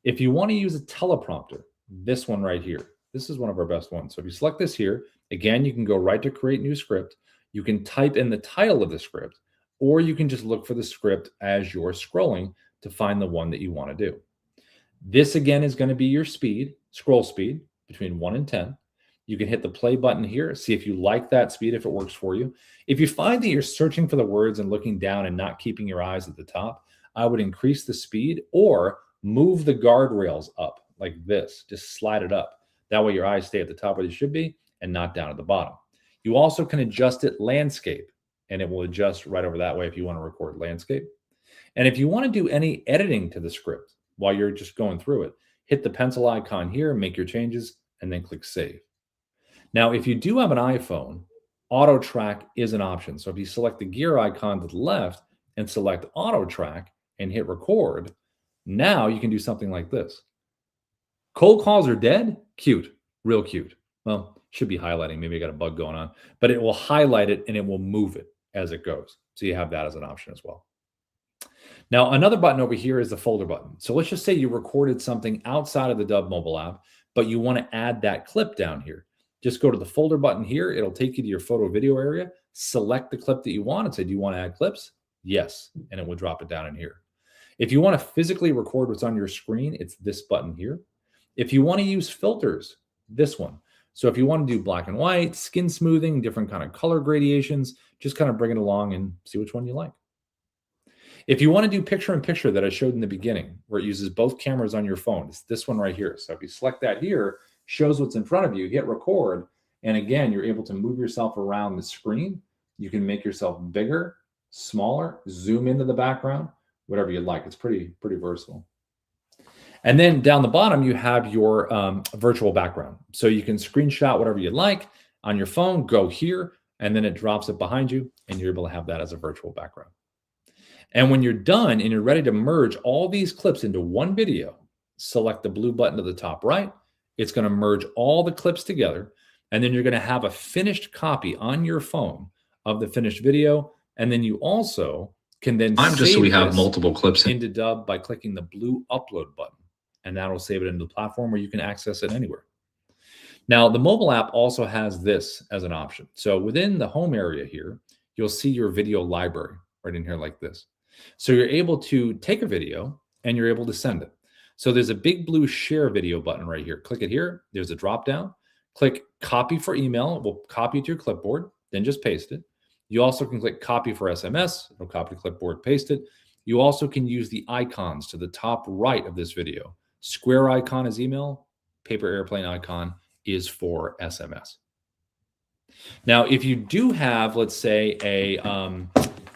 If you want to use a teleprompter, this one right here, this is one of our best ones. So if you select this here, again, you can go right to create new script. You can type in the title of the script, or you can just look for the script as you're scrolling to find the one that you want to do. This again is going to be your speed, scroll speed between 1 and 10. You can hit the play button here, see if you like that speed, if it works for you. If you find that you're searching for the words and looking down and not keeping your eyes at the top, I would increase the speed or move the guardrails up like this. Just slide it up. That way your eyes stay at the top where they should be and not down at the bottom. You also can adjust it landscape, and it will adjust right over that way if you want to record landscape. And if you want to do any editing to the script while you're just going through it, hit the pencil icon here, make your changes, and then click save. Now, if you do have an iPhone, auto track is an option. So if you select the gear icon to the left and select auto track and hit record, now you can do something like this. Cold calls are dead? Cute, real cute. Well, should be highlighting. Maybe I got a bug going on, but it will highlight it and it will move it as it goes. So you have that as an option as well. Now, another button over here is the folder button. So let's just say you recorded something outside of the Dubb mobile app, but you want to add that clip down here. Just go to the folder button here. It'll take you to your photo video area. Select the clip that you want and say, do you want to add clips? Yes. And it will drop it down in here. If you want to physically record what's on your screen, it's this button here. If you want to use filters, this one. So if you want to do black and white, skin smoothing, different kind of color gradations, just kind of bring it along and see which one you like. If you want to do picture-in-picture that I showed in the beginning, where it uses both cameras on your phone, it's this one right here. So if you select that here, shows what's in front of you, hit record, and again, you're able to move yourself around the screen. You can make yourself bigger, smaller, zoom into the background, whatever you like. It's pretty versatile. And then down the bottom, you have your virtual background. So you can screenshot whatever you like on your phone, go here, and then it drops it behind you, and you're able to have that as a virtual background. And when you're done and you're ready to merge all these clips into one video, select the blue button to the top right. It's going to merge all the clips together, and then you're going to have a finished copy on your phone of the finished video. And then you also can then just so we have multiple clips into Dubb by clicking the blue upload button, and that'll save it into the platform where you can access it anywhere. Now, the mobile app also has this as an option. So within the home area here, you'll see your video library right in here like this. So you're able to take a video and you're able to send it. So there's a big blue share video button right here. Click it here. There's a drop down. Click copy for email. It will copy it to your clipboard, then just paste it. You also can click copy for SMS. It'll copy to clipboard, paste it. You also can use the icons to the top right of this video. Square icon is email. Paper airplane icon is for SMS. Now, if you do have, let's say,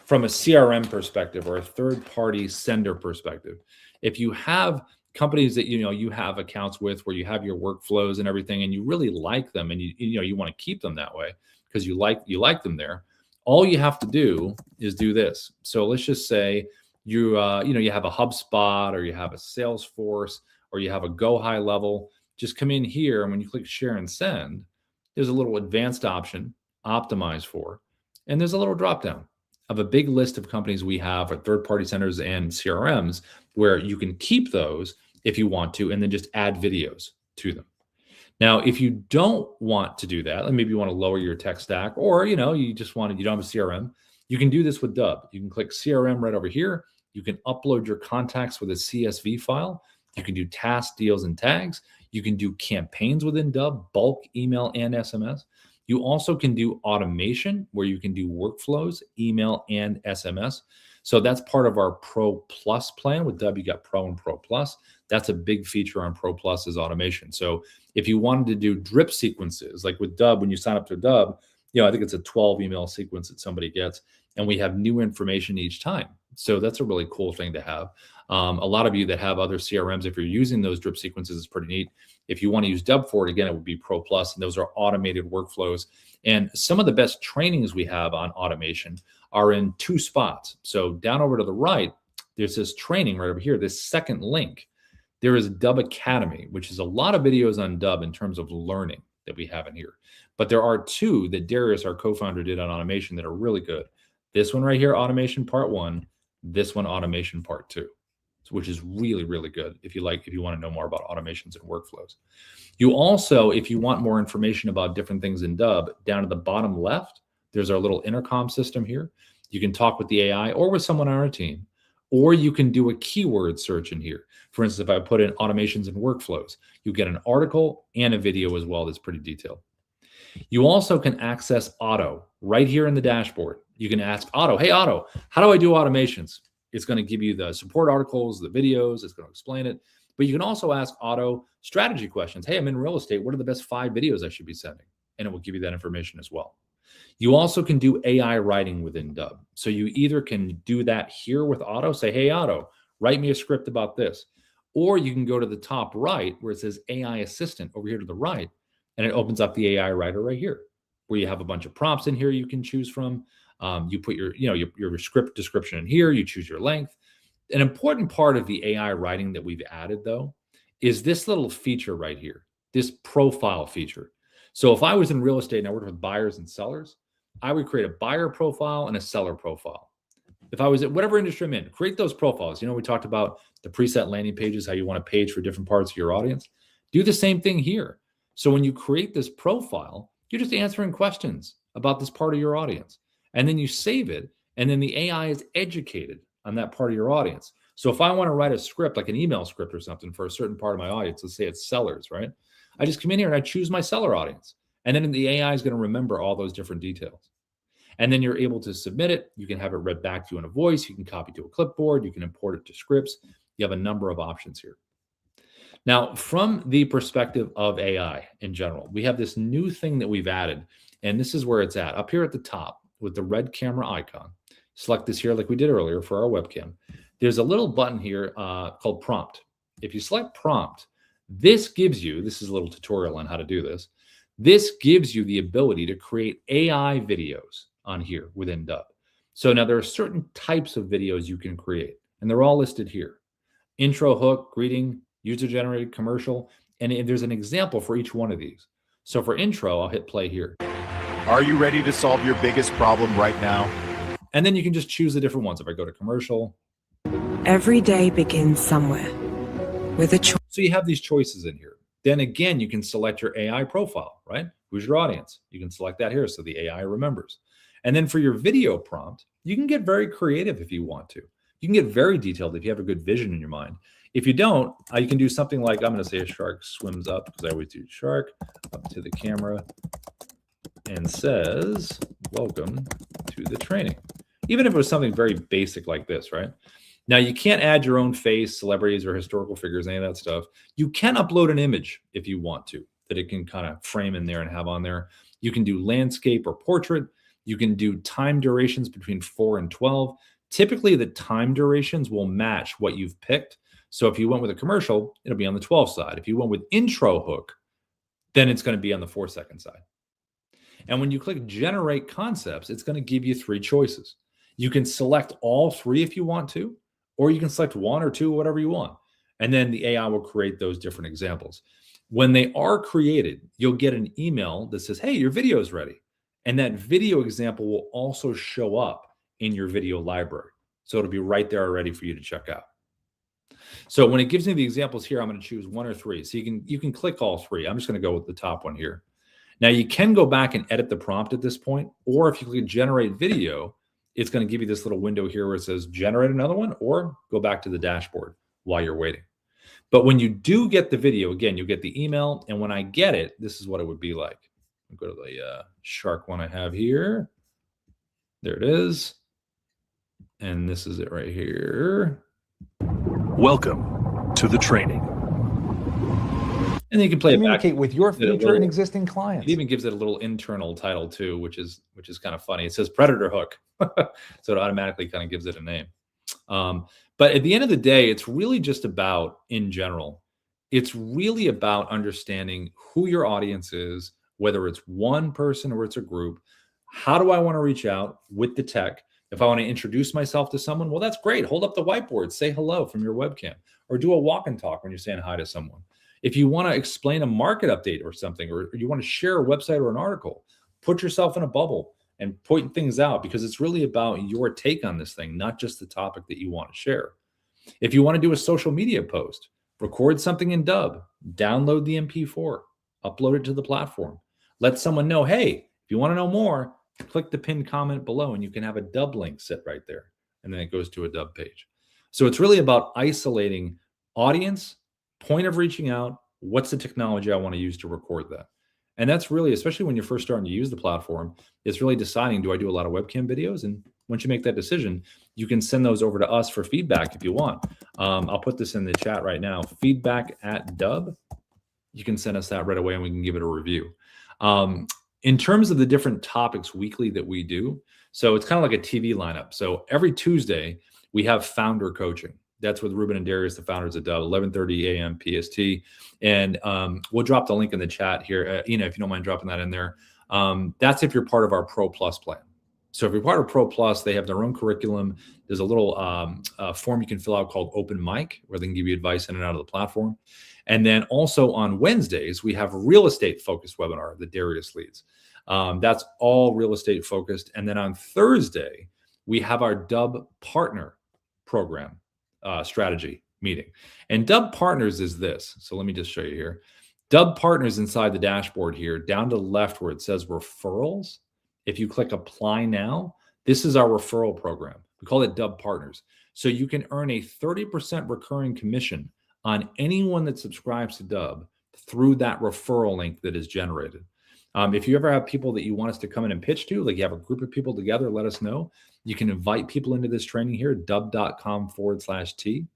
from a CRM perspective or a third-party sender perspective, if you have companies that you have accounts with where you have your workflows and everything, and you really like them, and you want to keep them that way because you like them there, all you have to do is do this. So let's just say you have a HubSpot or you have a Salesforce or you have a Go High Level. Just come in here, and when you click share and send, there's a little advanced option, optimize for, and there's a little drop down of a big list of companies we have at third-party centers and CRMs where you can keep those if you want to, and then just add videos to them. Now, if you don't want to do that, and maybe you want to lower your tech stack, or you don't have a CRM, you can do this with Dubb. You can click CRM right over here. You can upload your contacts with a CSV file. You can do tasks, deals, and tags. You can do campaigns within Dubb, bulk, email, and SMS. You also can do automation where you can do workflows, email, and SMS. So that's part of our Pro Plus plan. With Dubb, you got Pro and Pro Plus. That's a big feature on Pro Plus is automation. So if you wanted to do drip sequences, like with Dubb, when you sign up to Dubb, I think it's a 12 email sequence that somebody gets, and we have new information each time. So that's a really cool thing to have. A lot of you that have other CRMs, if you're using those drip sequences, it's pretty neat. If you want to use Dubb for it, again, it would be Pro Plus, and those are automated workflows. And some of the best trainings we have on automation are in 2 spots. So down over to the right, there's this training right over here, this second link. There is Dubb Academy, which is a lot of videos on Dubb in terms of learning that we have in here. But there are 2 that Darius, our co-founder, did on automation that are really good. This one right here, automation part 1, this one, automation part 2, which is really, really good if you want to know more about automations and workflows. You also, if you want more information about different things in Dubb, down at the bottom left, there's our little intercom system here. You can talk with the AI or with someone on our team, or you can do a keyword search in here. For instance, if I put in automations and workflows, you get an article and a video as well that's pretty detailed. You also can access Otto right here in the dashboard. You can ask Otto, hey, Otto, how do I do automations? It's going to give you the support articles, the videos. It's going to explain it. But you can also ask Otto strategy questions. Hey, I'm in real estate. What are the best 5 videos I should be sending? And it will give you that information as well. You also can do AI writing within Dubb. So you either can do that here with Otto, say, hey, Otto, write me a script about this. Or you can go to the top right where it says AI Assistant over here to the right, and it opens up the AI writer right here, where you have a bunch of prompts in here you can choose from. You put your script description in here, you choose your length. An important part of the AI writing that we've added, though, is this little feature right here, this profile feature. So if I was in real estate and I worked with buyers and sellers, I would create a buyer profile and a seller profile. If I was at whatever industry I'm in, create those profiles. We talked about the preset landing pages, how you want to page for different parts of your audience. Do the same thing here. So when you create this profile, you're just answering questions about this part of your audience. And then you save it, and then the AI is educated on that part of your audience. So if I want to write a script, like an email script or something for a certain part of my audience, let's say it's sellers, right? I just come in here and I choose my seller audience. And then the AI is going to remember all those different details. And then you're able to submit it. You can have it read back to you in a voice. You can copy to a clipboard. You can import it to scripts. You have a number of options here. Now, from the perspective of AI in general, we have this new thing that we've added, and this is where it's at. Up here at the top with the red camera icon, select this here like we did earlier for our webcam. There's a little button here called prompt. If you select prompt, this is a little tutorial on how to do this. This gives you the ability to create AI videos on here within Dubb. So now there are certain types of videos you can create, and they're all listed here. Intro, hook, greeting, user-generated, commercial, and there's an example for each one of these. So for intro, I'll hit play here. Are you ready to solve your biggest problem right now? And then you can just choose the different ones. If I go to commercial. Every day begins somewhere with a choice. So you have these choices in here. Then again, you can select your AI profile, right? Who's your audience? You can select that here so the AI remembers. And then for your video prompt, you can get very creative if you want to. You can get very detailed if you have a good vision in your mind. If you don't, you can do something like, I'm going to say a shark swims up, because I always do shark, up to the camera and says, welcome to the training. Even if it was something very basic like this, right? Now, you can't add your own face, celebrities, or historical figures, any of that stuff. You can upload an image if you want to, that it can kind of frame in there and have on there. You can do landscape or portrait. You can do time durations between 4 and 12. Typically, the time durations will match what you've picked. So if you went with a commercial, it'll be on the 12 side. If you went with intro hook, then it's going to be on the 4-second side. And when you click generate concepts, it's going to give you 3 choices. You can select all 3 if you want to, or you can select 1 or 2, whatever you want. And then the AI will create those different examples. When they are created, you'll get an email that says, hey, your video is ready. And that video example will also show up in your video library. So it'll be right there already for you to check out. So when it gives me the examples here, I'm going to choose 1 or 3. So you can click all 3. I'm just going to go with the top one here. Now you can go back and edit the prompt at this point, or if you click generate video, it's going to give you this little window here where it says generate another one, or go back to the dashboard while you're waiting. But when you do get the video, again, you'll get the email. And when I get it, this is what it would be like. I'll go to the shark one I have here. There it is. And this is it right here. Welcome to the training. And then you can play communicate it back with your future and existing clients. It even gives it a little internal title too, which is kind of funny. It says Predator Hook, so it automatically kind of gives it a name. But at the end of the day, it's really just about, in general, it's really about understanding who your audience is, whether it's one person or it's a group. How do I want to reach out with the tech? If I want to introduce myself to someone, well, that's great. Hold up the whiteboard, say hello from your webcam, or do a walk and talk when you're saying hi to someone. If you want to explain a market update or something, or you want to share a website or an article, put yourself in a bubble and point things out, because it's really about your take on this thing, not just the topic that you want to share. If you want to do a social media post, record something in Dubb, download the MP4, upload it to the platform. Let someone know, hey, if you want to know more, click the pinned comment below and you can have a Dubb link sit right there. And then it goes to a Dubb page. So it's really about isolating audience, point of reaching out, what's the technology I want to use to record that. And that's really, especially when you're first starting to use the platform, it's really deciding, do I do a lot of webcam videos? And once you make that decision, you can send those over to us for feedback if you want. I'll put this in the chat right now, feedback@Dubb. You can send us that right away and we can give it a review. In terms of the different topics weekly that we do, so it's kind of like a TV lineup. So every Tuesday, we have founder coaching. That's with Ruben and Darius, the founders of Dubb, 11:30 a.m. PST. And we'll drop the link in the chat here. Ina, if you don't mind dropping that in there. That's if you're part of our Pro Plus plan. So if you're part of Pro Plus, they have their own curriculum. There's a little form you can fill out called Open Mic, where they can give you advice in and out of the platform. And then also on Wednesdays, we have a real estate focused webinar that Darius leads. That's all real estate focused. And then on Thursday, we have our Dubb Partner Program strategy meeting. And Dubb Partners is this. So let me just show you here. Dubb Partners inside the dashboard here, down to the left where it says referrals. If you click apply now, this is our referral program. We call it Dubb Partners. So you can earn a 30% recurring commission on anyone that subscribes to Dubb through that referral link that is generated. If you ever have people that you want us to come in and pitch to, like you have a group of people together, let us know. You can invite people into this training here, dubb.com/T.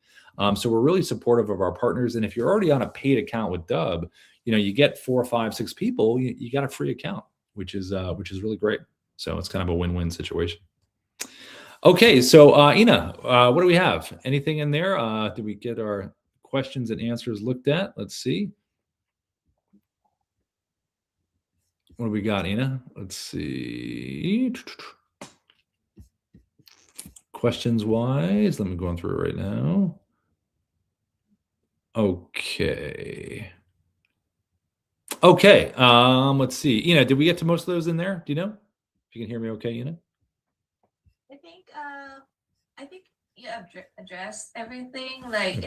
So we're really supportive of our partners. And if you're already on a paid account with Dubb, you get 4, 5, 6 people, you got a free account, which is really great. So it's kind of a win-win situation. Okay, so Ina, what do we have? Anything in there? Did we get our questions and answers looked at? Let's see. What do we got, Ina? Let's see. Questions wise, let me go through it right now. Okay. Let's see. Ina, did we get to most of those in there? Do you know? If you can hear me okay, Ina? I think you addressed everything. Like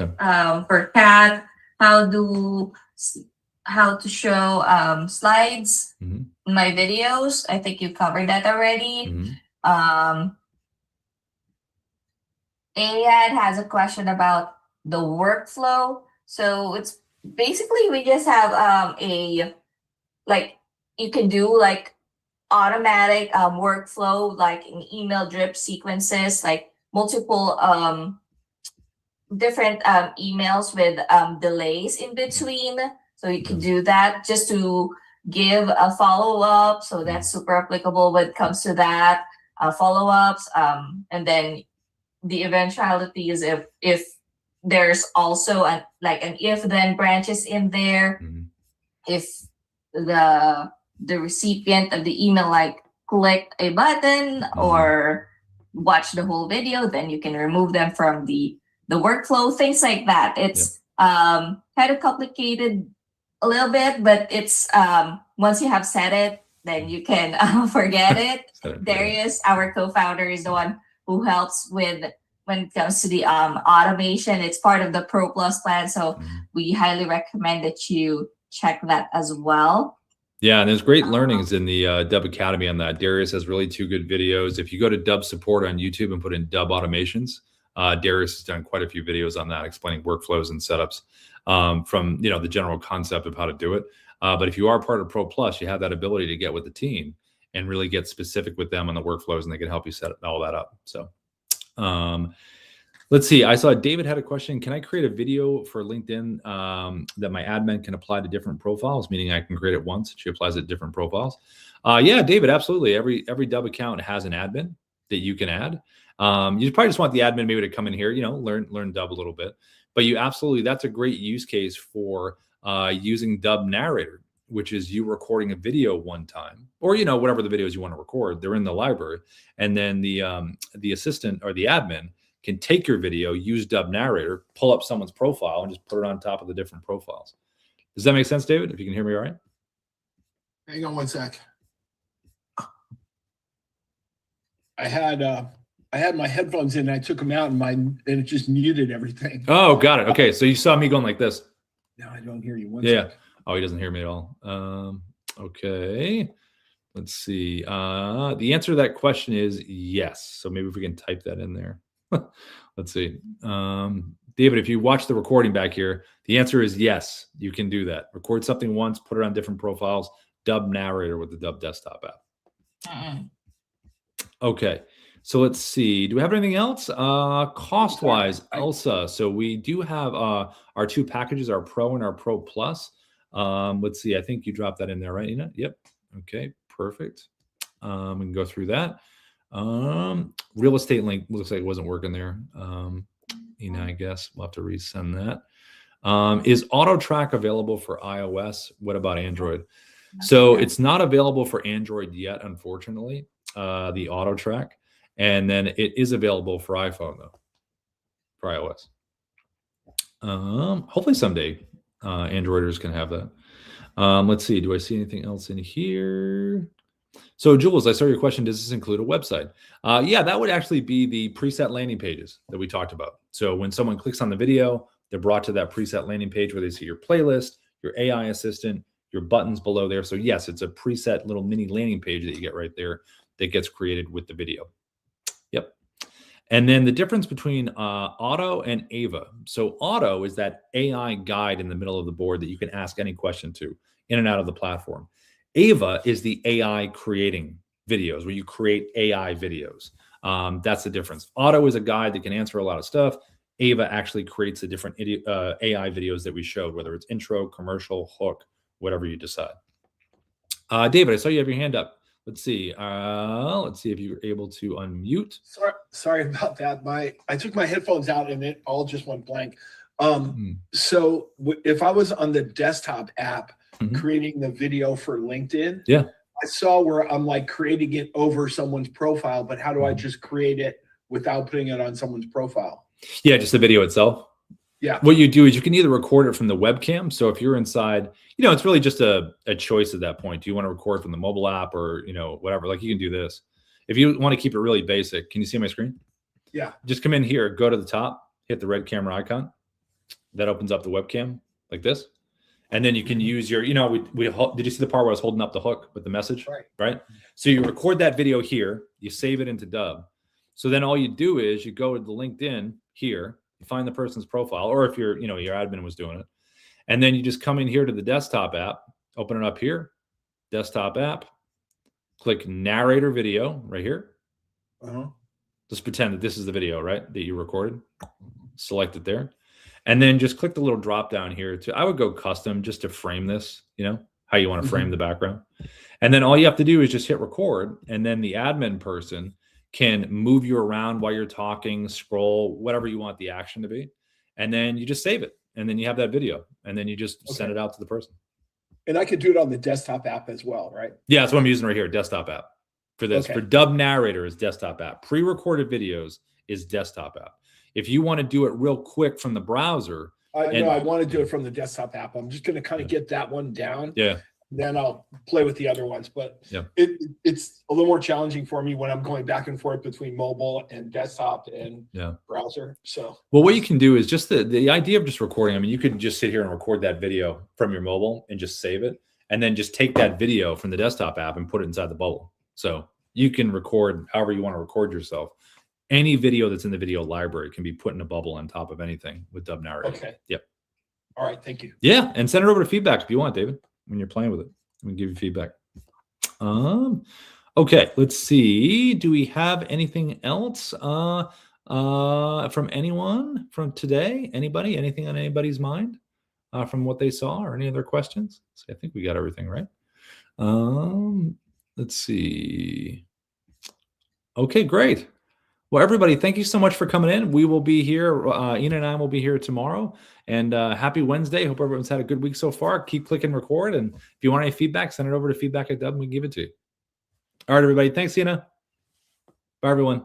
for Kat, how to show slides in my videos. I think you covered that already. Ayad has a question about the workflow. So it's basically we just have you can do like automatic workflow, like in email drip sequences, like multiple different emails with delays in between. So you can do that just to give a follow-up. So that's super applicable when it comes to that follow-ups. And then the eventuality is if there's also an if-then branches in there. If the recipient of the email clicked a button or watch the whole video, then you can remove them from the workflow, things like that. It's kind of complicated a little bit, but it's once you have said it, then you can forget it. Darius, our co-founder, is the one who helps with when it comes to the automation. It's part of the Pro Plus plan, so we highly recommend that you check that as well. Yeah, and there's great learnings in the Dubb Academy on that. Darius has really 2 good videos. If you go to Dubb support on YouTube and put in Dubb automations, Darius has done quite a few videos on that, explaining workflows and setups from the general concept of how to do it. But if you are part of Pro Plus, you have that ability to get with the team and really get specific with them on the workflows, and they can help you set all that up. So let's see. I saw David had a question. Can I create a video for LinkedIn that my admin can apply to different profiles? Meaning I can create it once. She applies it to different profiles. Yeah, David, absolutely. Every Dubb account has an admin that you can add. You probably just want the admin maybe to come in here, learn Dubb a little bit. But that's a great use case for using Dubb Narrator, which is you recording a video one time, or whatever the videos you want to record, they're in the library, and then the assistant or the admin can take your video, use Dubb Narrator, pull up someone's profile, and just put it on top of the different profiles. Does that make sense, David? If you can hear me all right? Hang on one sec. I had my headphones in, and I took them out, and it just muted everything. Oh, got it. Okay, so you saw me going like this. Now I don't hear you. One Yeah. sec. Oh, he doesn't hear me at all. Okay. Let's see. The answer to that question is yes. So maybe if we can type that in there. Let's see. David, if you watch the recording back here, the answer is yes. You can do that. Record something once, put it on different profiles. Dubb Narrator with the Dubb desktop app. Okay. So let's see. Do we have anything else? Cost-wise, Elsa. So we do have our two packages, our Pro and our Pro Plus. Let's see. I think you dropped that in there, right, Ina? Yep. Okay. Perfect. We can go through that. Real estate link looks like it wasn't working there. Ina, I guess we'll have to resend that. Is auto track available for iOS? What about Android? So it's not available for Android yet, unfortunately, the auto track. And then it is available for iPhone, though, for iOS. Hopefully someday Androiders can have that. Let's see. Do I see anything else in here? So, Jules, I saw your question. Does this include a website? Yeah, that would actually be the preset landing pages that we talked about. So when someone clicks on the video, they're brought to that preset landing page where they see your playlist, your AI assistant, your buttons below there. So yes, it's a preset little mini landing page that you get right there that gets created with the video. Yep. And then the difference between Auto and Ava. So Auto is that AI guide in the middle of the board that you can ask any question to in and out of the platform. Ava is the AI creating videos where you create AI videos. That's the difference. Auto is a guide that can answer a lot of stuff. Ava actually creates the different AI videos that we showed, whether it's intro, commercial, hook, whatever you decide. David, I saw you have your hand up. Let's see. Let's see if you're able to unmute. Sorry about that. I took my headphones out and it all just went blank. So if I was on the desktop app creating the video for LinkedIn, yeah, I saw where I'm like creating it over someone's profile, but how do I just create it without putting it on someone's profile? Yeah, just the video itself. Yeah. What you do is you can either record it from the webcam. So if you're inside, it's really just a choice at that point. Do you want to record from the mobile app or, whatever? Like you can do this. If you want to keep it really basic, can you see my screen? Yeah. Just come in here, go to the top, hit the red camera icon. That opens up the webcam like this. And then you can use your, did you see the part where I was holding up the hook with the message? Right. So you record that video here, you save it into Dubb. So then all you do is you go to the LinkedIn here, you find the person's profile, or if your admin was doing it. And then you just come in here to the desktop app, open it up here, desktop app, click narrator video right here. Just pretend that this is the video, right, that you recorded. Select it there. And then just click the little drop down here I would go custom just to frame this, how you want to frame the background. And then all you have to do is just hit record. And then the admin person can move you around while you're talking, scroll, whatever you want the action to be. And then you just save it. And then you have that video. And then you just send it out to the person. And I could do it on the desktop app as well, right? Yeah, that's what I'm using right here, desktop app. For this, for Dubb Narrator is desktop app. Pre-recorded videos is desktop app. If you want to do it real quick from the browser. I want to do it from the desktop app. I'm just going to kind of get that one down. Yeah. Then I'll play with the other ones. But it's a little more challenging for me when I'm going back and forth between mobile and desktop and browser. So, well, what you can do is just the idea of just recording. I mean, you could just sit here and record that video from your mobile and just save it. And then just take that video from the desktop app and put it inside the bubble. So you can record however you want to record yourself. Any video that's in the video library can be put in a bubble on top of anything with Dubb Narrator. Okay. Yep. All right. Thank you. Yeah. And send it over to feedback if you want, David, when you're playing with it. I'm going to give you feedback. Okay. Let's see. Do we have anything else from anyone from today? Anybody? Anything on anybody's mind from what they saw or any other questions? So I think we got everything right. Let's see. Okay, great. Well, everybody, thank you so much for coming in. We will be here. Ina and I will be here tomorrow. And happy Wednesday. Hope everyone's had a good week so far. Keep clicking record. And if you want any feedback, send it over to feedback@Dubb and we can give it to you. All right, everybody. Thanks, Ina. Bye, everyone.